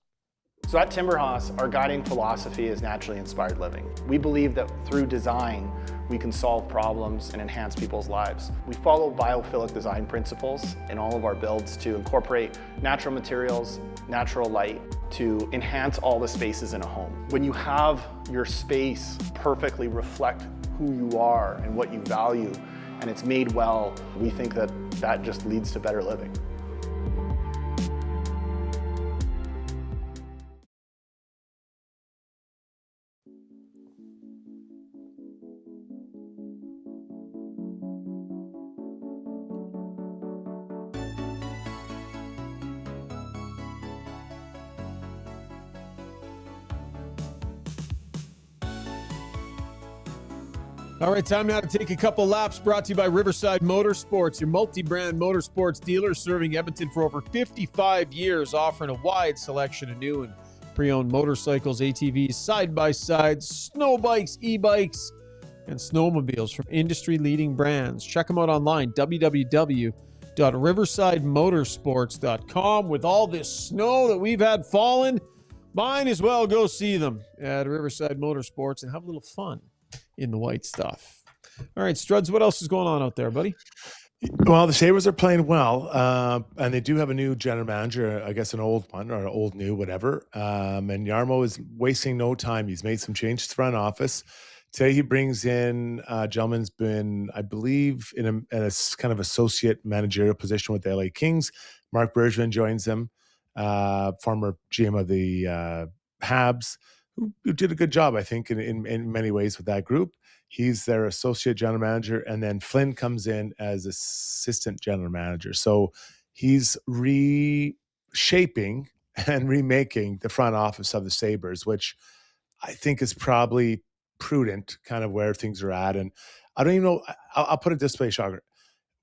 So at Timberhouse, our guiding philosophy is naturally inspired living. We believe that through design, we can solve problems and enhance people's lives. We follow biophilic design principles in all of our builds to incorporate natural materials, natural light, to enhance all the spaces in a home. When you have your space perfectly reflect who you are and what you value, and it's made well, we think that that just leads to better living. All right, time now to take a couple laps. Brought to you by Riverside Motorsports, your multi-brand motorsports dealer serving Edmonton for over 55 years, offering a wide selection of new and pre-owned motorcycles, ATVs, side-by-sides, snow bikes, e-bikes, and snowmobiles from industry-leading brands. Check them out online, www.riversidemotorsports.com. With all this snow that we've had falling, might as well go see them at Riverside Motorsports and have a little fun in the white stuff. All right, Struds, what else is going on out there, buddy? Well, the Sabres are playing well, and they do have a new general manager, I guess an old one or old new, whatever. And Yarmo is wasting no time. He's made some changes to the front office. Today he brings in a gentleman's been, I believe, in a kind of associate managerial position with the LA Kings. Mark Bergevin joins him, former GM of the Habs, who did a good job, I think, in many ways with that group. He's their associate general manager, and then Flynn comes in as assistant general manager. So he's reshaping and remaking the front office of the Sabres, which I think is probably prudent, kind of where things are at. And I don't even know. I'll put it this way, Shagar.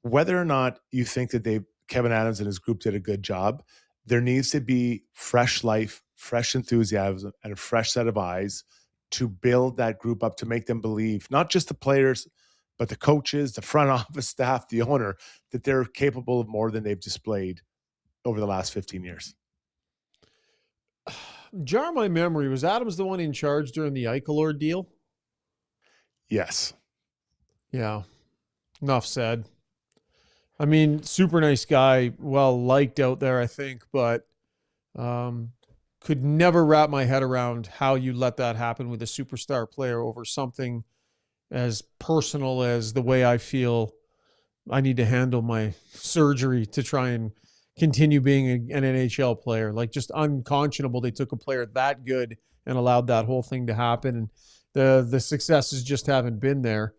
Whether or not you think that Kevin Adams and his group did a good job, there needs to be fresh life, fresh enthusiasm, and a fresh set of eyes to build that group up, to make them believe, not just the players, but the coaches, the front office staff, the owner, that they're capable of more than they've displayed over the last 15 years. Jar my memory. Was Adams the one in charge during the Eichel ordeal? Yes. Yeah. Enough said. I mean, super nice guy, well liked out there, I think, but could never wrap my head around how you let that happen with a superstar player over something as personal as the way I feel I need to handle my surgery to try and continue being an NHL player. Like, just unconscionable they took a player that good and allowed that whole thing to happen. And the successes just haven't been there.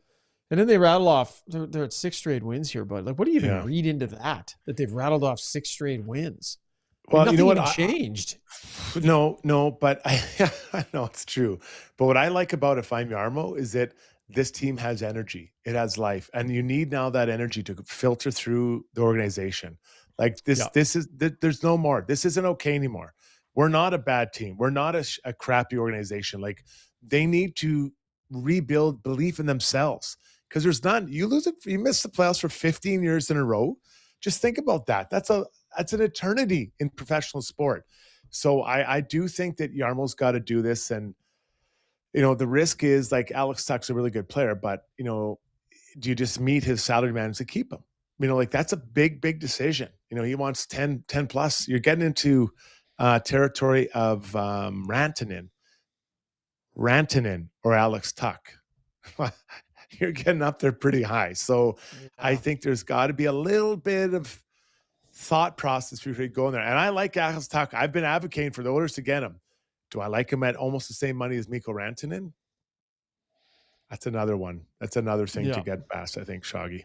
And then they rattle off, they're at 6 straight wins here, but like, what do you even read into that they've rattled off 6 straight wins? Well, nothing you know what? even changed. No, but I know it's true. But what I like about if I'm Yarmo is that this team has energy. It has life. And you need now that energy to filter through the organization. Like there's no more. This isn't okay anymore. We're not a bad team. We're not a crappy organization. Like, they need to rebuild belief in themselves, because there's none. You miss the playoffs for 15 years in a row. Just think about that. That's an eternity in professional sport. So I do think that Yarmo's got to do this. And, the risk is, like, Alex Tuch's a really good player, but, do you just meet his salary man to keep him? Like, that's a big, big decision. He wants 10 plus. You're getting into territory of Rantanen or Alex Tuch. You're getting up there pretty high. So I think there's got to be a little bit of thought process before you go in there. And I like Alex Tuch. I've been advocating for the Oilers to get him. Do I like him at almost the same money as Mikko Rantanen? That's another one. That's another thing to get past, I think, Shaggy.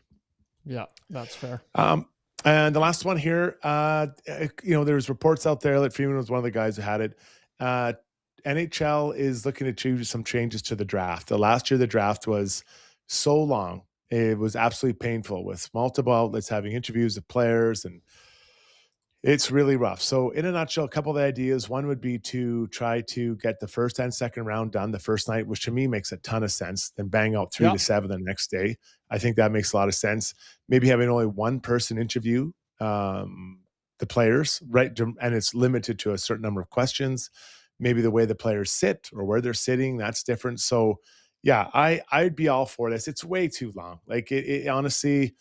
Yeah, that's fair. And the last one here, there's reports out there that Freeman was one of the guys who had it. NHL is looking to choose some changes to the draft. The last year, the draft was so long. It was absolutely painful, with multiple outlets having interviews of players, and it's really rough. So in a nutshell, a couple of ideas. One would be to try to get the first and second round done the first night, which to me makes a ton of sense. Then bang out 3 to 7 the next day. I think that makes a lot of sense. Maybe having only one person interview the players, right? And it's limited to a certain number of questions. Maybe the way the players sit or where they're sitting, that's different. So yeah, I'd be all for this. It's way too long. Like, it honestly,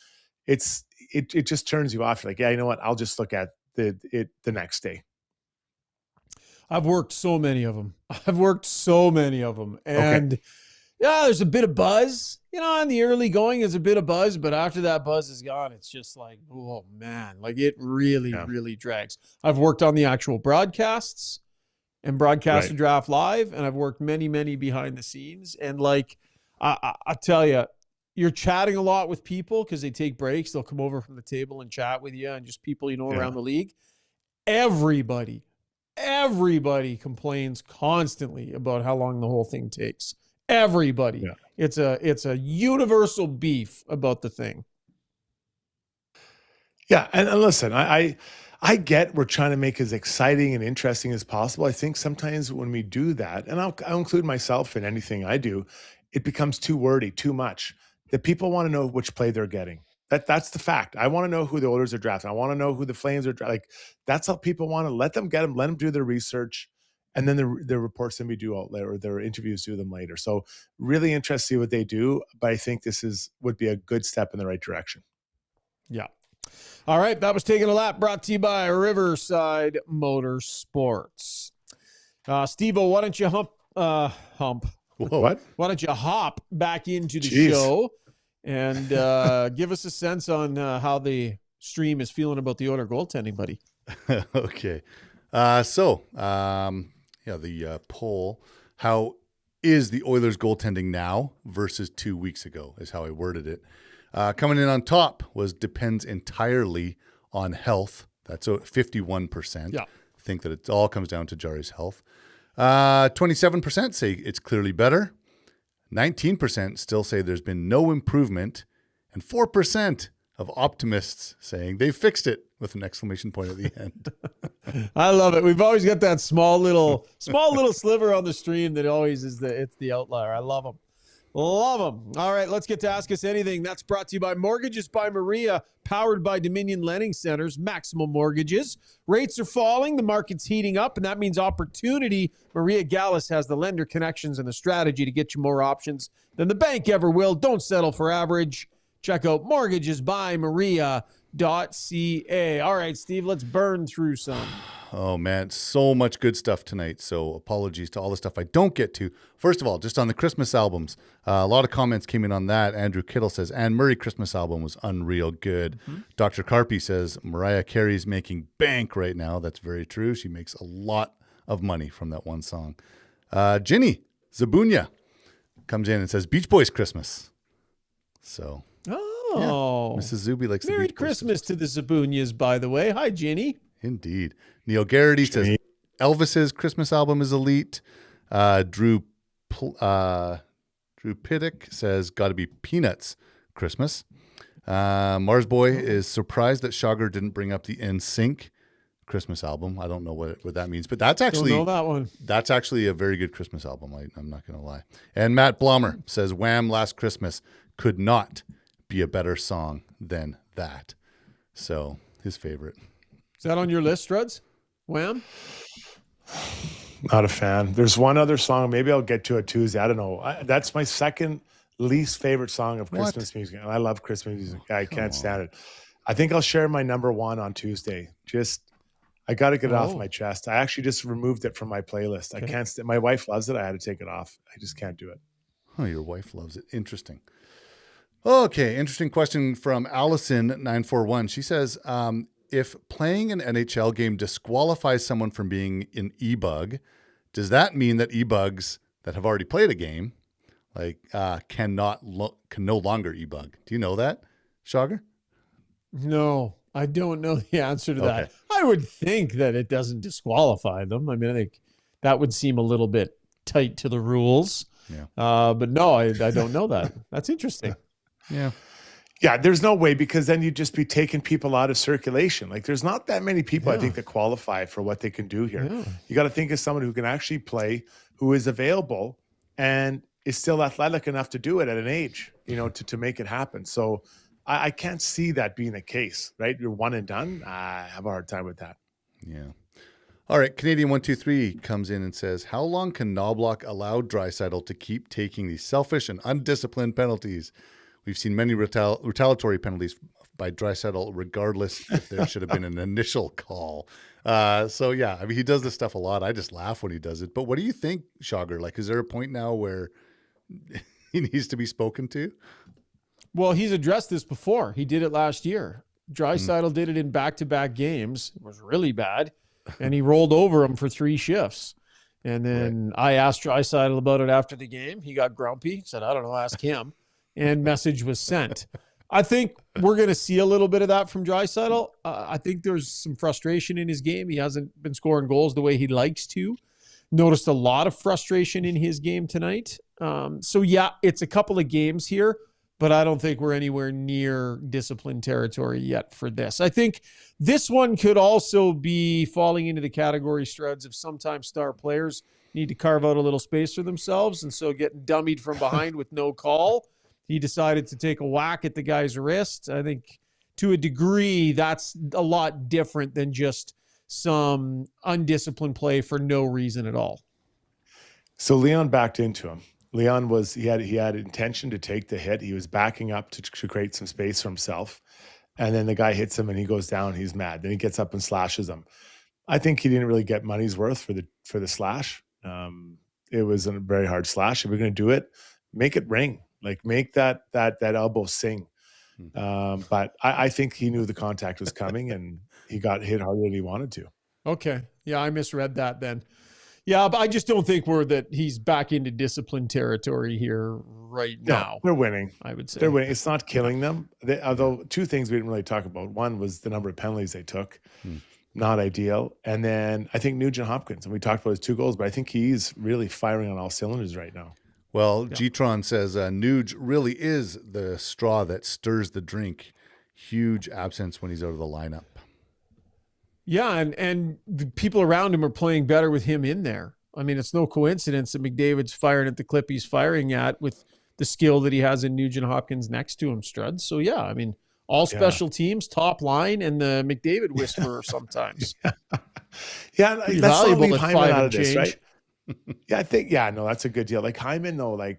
it just turns you off. You're like, yeah, you know what? I'll just look at the next day. I've worked so many of them. And there's a bit of buzz, in the early going is a bit of buzz, but after that buzz is gone, it's just like, oh man, like, it really, really drags. I've worked on the actual broadcasts and broadcast the draft live, and I've worked many, many behind the scenes. And like, I tell you, you're chatting a lot with people because they take breaks. They'll come over from the table and chat with you, and just people around the league. Everybody complains constantly about how long the whole thing takes. Everybody. Yeah. It's a universal beef about the thing. Yeah, and listen, I get we're trying to make as exciting and interesting as possible. I think sometimes when we do that, and I'll include myself in anything I do, it becomes too wordy, too much. That people want to know which play they're getting. That's the fact. I want to know who the Oilers are drafting. I want to know who the Flames are drafting. Like, that's how people want to let them get them. Let them do their research, and then the reports can be due out later, or their interviews do them later. So really interested to see what they do. But I think this would be a good step in the right direction. Yeah. All right. That was Taking a Lap, brought to you by Riverside Motorsports. Steve-O, why don't you hump? What? Why don't you hop back into the Jeez. show and give us a sense on how the stream is feeling about the Oilers goaltending, buddy? Okay. The poll, how is the Oilers goaltending now versus 2 weeks ago is how I worded it. Coming in on top was depends entirely on health. That's 51%. Yeah. Think that it all comes down to Jari's health. 27% say it's clearly better. 19% still say there's been no improvement. And 4% of optimists saying they fixed it with an exclamation point at the end. I love it. We've always got that small little sliver on the stream that always is it's the outlier. I love them. Love them. All right, let's get to Ask Us Anything. That's brought to you by Mortgages by Maria, powered by Dominion Lending Centers, Maximum Mortgages. Rates are falling, the market's heating up, and that means opportunity. Maria Gallus has the lender connections and the strategy to get you more options than the bank ever will. Don't settle for average. Check out mortgagesbymaria.ca. All right, Steve, let's burn through some. Oh, man, so much good stuff tonight. So apologies to all the stuff I don't get to. First of all, just on the Christmas albums, a lot of comments came in on that. Andrew Kittle says, Anne Murray Christmas album was unreal good. Mm-hmm. Dr. Carpy says, Mariah Carey's making bank right now. That's very true. She makes a lot of money from that one song. Ginny Zabunya comes in and says, Beach Boys Christmas. So... Oh, yeah. Mrs. Zuby likes Merry Christmas to the Zabunyas, by the way. Hi, Ginny. Indeed. Neil Garrity says Elvis's Christmas album is elite. Drew Pittick says got to be Peanuts Christmas. Mars Boy is surprised that Shogger didn't bring up the NSYNC Christmas album. I don't know what that means, but that's actually don't know that one. That's actually a very good Christmas album. I'm not going to lie. And Matt Blommer says Wham! Last Christmas could not be a better song than that. So his favorite. Is that on your list, Struds? Wham? Not a fan. There's one other song. Maybe I'll get to it Tuesday. I don't know. That's my second least favorite song of Christmas music. And I love Christmas music. I can't stand it. I think I'll share my number one on Tuesday. I got to get it off my chest. I actually just removed it from my playlist. Okay. I can't. My wife loves it. I had to take it off. I just can't do it. Oh, your wife loves it. Interesting. Okay, interesting question from Allison941. She says, if playing an NHL game disqualifies someone from being an e-bug, does that mean that e-bugs that have already played a game can no longer e-bug? Do you know that, Shogger? No, I don't know the answer to that. I would think that it doesn't disqualify them. I mean, I think that would seem a little bit tight to the rules. Yeah. But no, I don't know that. That's interesting. Yeah. Yeah, there's no way, because then you'd just be taking people out of circulation. Like, there's not that many people, I think, that qualify for what they can do here. Yeah. You got to think of someone who can actually play, who is available and is still athletic enough to do it at an age, to make it happen. So I can't see that being the case, right? You're one and done. I have a hard time with that. Yeah. All right, Canadian123 comes in and says, how long can Knobloch allow Draisaitl to keep taking these selfish and undisciplined penalties? We've seen many retaliatory penalties by Draisaitl, regardless if there should have been an initial call. He does this stuff a lot. I just laugh when he does it. But what do you think, Shogger? Like, is there a point now where he needs to be spoken to? Well, he's addressed this before. He did it last year. Draisaitl did it in back-to-back games. It was really bad. And he rolled over him for 3 shifts. And then I asked Draisaitl about it after the game. He got grumpy, said, I don't know, ask him. And message was sent. I think we're going to see a little bit of that from Draisaitl. I think there's some frustration in his game. He hasn't been scoring goals the way he likes to. Noticed a lot of frustration in his game tonight. It's a couple of games here, but I don't think we're anywhere near discipline territory yet for this. I think this one could also be falling into the category, Struds, of sometimes star players need to carve out a little space for themselves, and so getting dummied from behind with no call. He decided to take a whack at the guy's wrist. I think to a degree, that's a lot different than just some undisciplined play for no reason at all. So Leon backed into him. Leon he had intention to take the hit. He was backing up to create some space for himself. and then the guy hits him and he goes down. He's mad. Then he gets up and slashes him. I think he didn't really get money's worth for the slash. It was a very hard slash. If we're going to do it, make it ring. Like make that elbow sing. But I think he knew the contact was coming and he got hit harder than he wanted to. Okay. Yeah, I misread that then. Yeah, but I just don't think he's back into discipline territory here right now. No, they're winning. I would say they're winning. It's not killing them. Although two things we didn't really talk about. One was the number of penalties they took. Not ideal. And then I think Nugent Hopkins, and we talked about his 2 goals, but I think he's really firing on all cylinders right now. Well, G-Tron says Nuge really is the straw that stirs the drink. Huge absence when he's out of the lineup. Yeah, and the people around him are playing better with him in there. I mean, it's no coincidence that McDavid's firing at the clip he's firing at with the skill that he has in Nugent Hopkins next to him, Strud. So, yeah, I mean, all special teams, top line, and the McDavid whisperer sometimes. Yeah, Pretty that's valuable leave at Hyman 5 out and of this, change. right? Yeah, I think, no, that's a good deal. Like Hyman, though,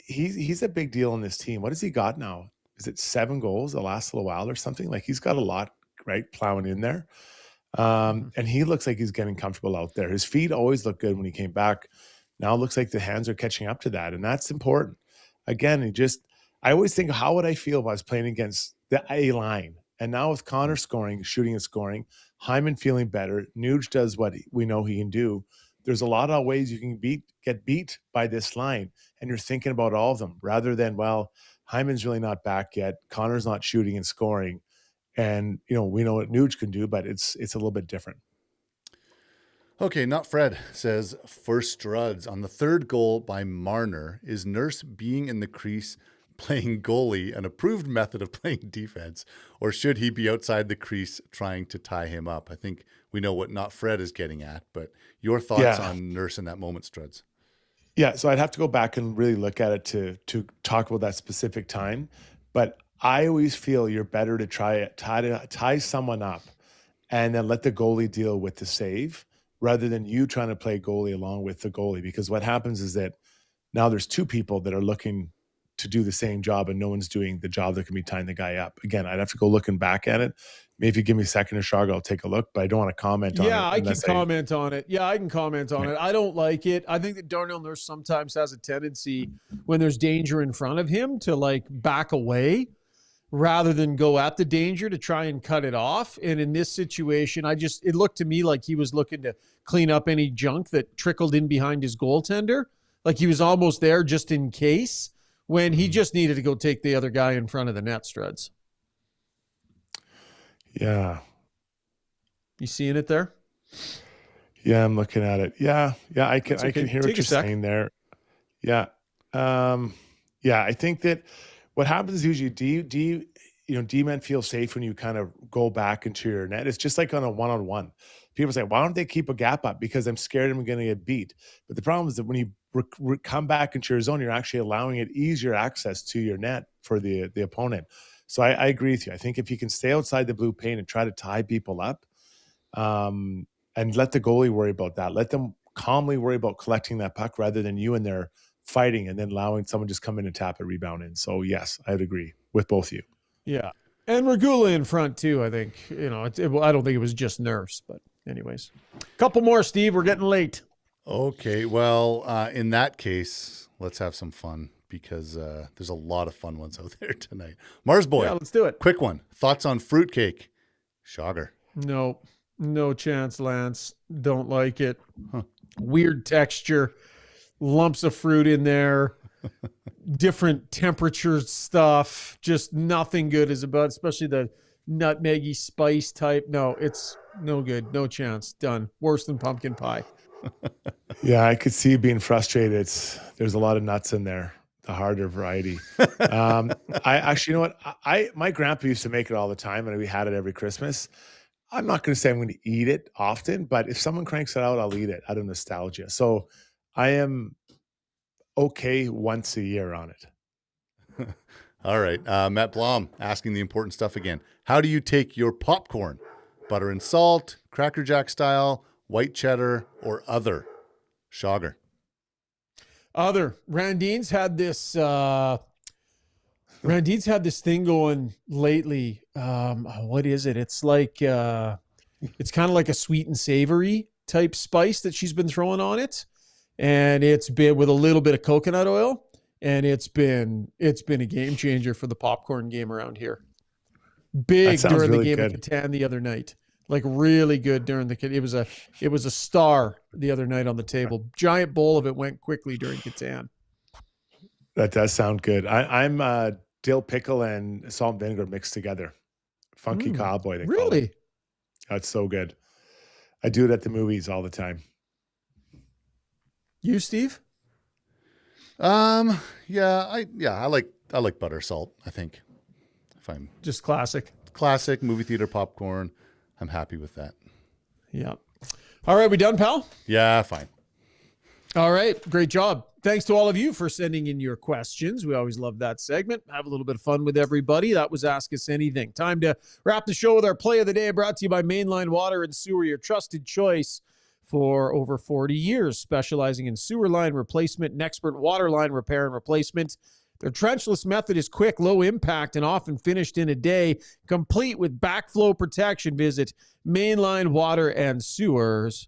he's a big deal in this team. What has he got now? Is it 7 goals the last little while or something? Like he's got a lot, right, plowing in there. And he looks like he's getting comfortable out there. His feet always looked good when he came back. Now it looks like the hands are catching up to that, and that's important. Again, I always think, how would I feel if I was playing against the A line? And now with Connor scoring, shooting and scoring, Hyman feeling better, Nuge does what we know he can do. There's a lot of ways you can get beat by this line, and you're thinking about all of them rather than, well, Hyman's really not back yet. Connor's not shooting and scoring. And, we know what Nuge can do, but it's a little bit different. Okay, Not Fred says, for Struds, on the 3rd goal by Marner, is Nurse being in the crease playing goalie an approved method of playing defense, or should he be outside the crease trying to tie him up? I think we know what Not Fred is getting at, but your thoughts on Nurse in that moment, Struds? Yeah, so I'd have to go back and really look at it to talk about that specific time. But I always feel you're better to tie someone up and then let the goalie deal with the save rather than you trying to play goalie along with the goalie. Because what happens is that now there's 2 people that are looking to do the same job and no one's doing the job that can be tying the guy up. Again, I'd have to go looking back at it. Maybe if you give me a second, Rishaug, I'll take a look, but I don't want to comment on it. Yeah, I can comment on it. Yeah, I can comment on it. I don't like it. I think that Darnell Nurse sometimes has a tendency when there's danger in front of him to back away rather than go at the danger to try and cut it off. And in this situation, it looked to me like he was looking to clean up any junk that trickled in behind his goaltender. Like he was almost there just in case, when he just needed to go take the other guy in front of the net, Struds. Yeah. You seeing it there? Yeah, I'm looking at it. Yeah, I can hear what you're saying there. Yeah. I think that what happens is usually D-men feel safe when you kind of go back into your net. It's just like on a one-on-one. People say, why don't they keep a gap up? Because I'm scared I'm going to get beat. But the problem is that when you come back into your zone, you're actually allowing it easier access to your net for the opponent. So I agree with you. I think if you can stay outside the blue paint and try to tie people up and let the goalie worry about that, let them calmly worry about collecting that puck rather than you in there fighting and then allowing someone just come in and tap a rebound in. So yes, I'd agree with both of you. Yeah. And Regula in front too, I think. I don't think it was just Nurse, but anyways. Couple more, Steve. We're getting late. Okay, well, in that case, let's have some fun because there's a lot of fun ones out there tonight. Mars Boy. Yeah, let's do it. Quick one. Thoughts on fruitcake? Schauger. No chance, Lance. Don't like it. Weird texture. Lumps of fruit in there. Different temperature stuff. Just nothing good is about, especially the nutmeggy spice type. No, it's no good. No chance. Done. Worse than pumpkin pie. Yeah, I could see you being frustrated. There's a lot of nuts in there, the harder variety. I actually, you know what? My grandpa used to make it all the time, and we had it every Christmas. I'm not going to say I'm going to eat it often, but if someone cranks it out, I'll eat it out of nostalgia. So I am okay once a year on it. All right. Matt Blom asking the important stuff again. How do you take your popcorn? Butter and salt, Cracker Jack style, white cheddar, or other? Schauger. Other. Randine's had this Randine's had this thing going lately. What is it? It's like it's kind of like a sweet and savory type spice that she's been throwing on it, and it's been with a little bit of coconut oil, and it's been a game changer for the popcorn game around here. Big during the game of Catan the other night. Like really good during it was a star the other night on the table. Giant bowl of it went quickly during Catan. That does sound good. I'm dill pickle and salt and vinegar mixed together. Funky cowboy. They call it. That's so good. I do it at the movies all the time. You, Steve? I like butter salt, I think. If I'm just classic movie theater popcorn, I'm happy with that. Yeah. All right, we done, pal? Yeah, fine. All right, great job. Thanks to all of you for sending in your questions. We always love that segment. Have a little bit of fun with everybody. That was Ask Us Anything. Time to wrap the show with our play of the day, brought to you by Mainline Water and Sewer, your trusted choice for over 40 years, specializing in sewer line replacement and expert water line repair and replacement. Their trenchless method is quick, low impact, and often finished in a day, complete with backflow protection. Visit Mainline Water and Sewers,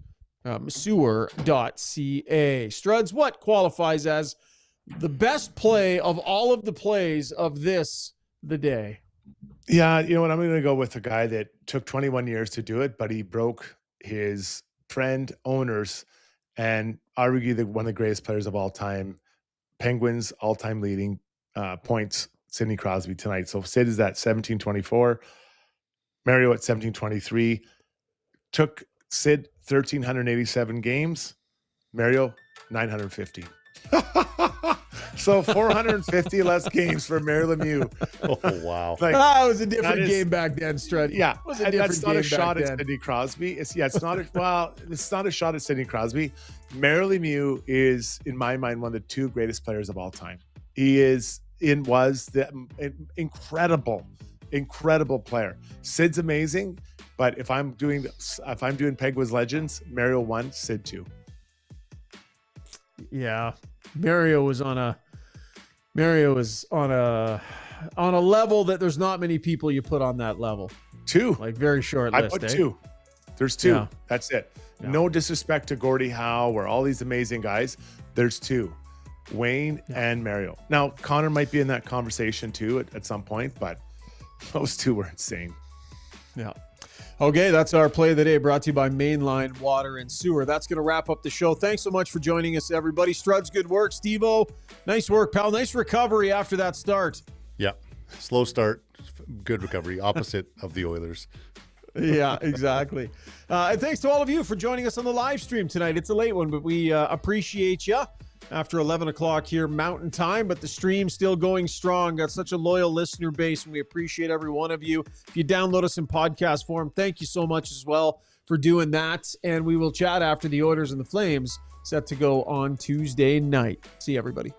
sewer.ca. Struds, what qualifies as the best play of all of the plays of the day? Yeah, you know what? I'm going to go with a guy that took 21 years to do it, but he broke his friend owners and arguably one of the greatest players of all time. Penguins all-time leading points, Sidney Crosby tonight. So Sid is at 1724. Mario at 1723. Took Sid 1,387 games. Mario 950. So 450 less games for Mario Lemieux. Oh, wow. It was a different game back then, Strud. Yeah, it was a different that's not game a shot back at then. Sidney Crosby. It's not a shot at Sidney Crosby. Mario Lemieux is, in my mind, one of the two greatest players of all time. He was the incredible player. Sid's amazing, but if I'm doing Penguins Legends, Mario 1, Sid 2. Yeah, Mario was on a level that there's not many people you put on that level. 2, like very short I list. put 2. There's 2. Yeah. That's it. Yeah. No disrespect to Gordie Howe or all these amazing guys. There's 2, Wayne and Mario. Now Connor might be in that conversation too at some point, but those 2 were insane. Yeah. Okay, that's our play of the day, brought to you by Mainline Water and Sewer. That's going to wrap up the show. Thanks so much for joining us, everybody. Struds, good work. Steve-O, nice work, pal. Nice recovery after that start. Yeah, slow start, good recovery, opposite of the Oilers. Yeah, exactly. And thanks to all of you for joining us on the live stream tonight. It's a late one, but we appreciate you. After 11 o'clock here Mountain Time, but the stream's still going strong. Got such a loyal listener base, and we appreciate every one of you. If you download us in podcast form, thank you so much as well for doing that. And we will chat after the Oilers and the Flames set to go on Tuesday night. See you, everybody.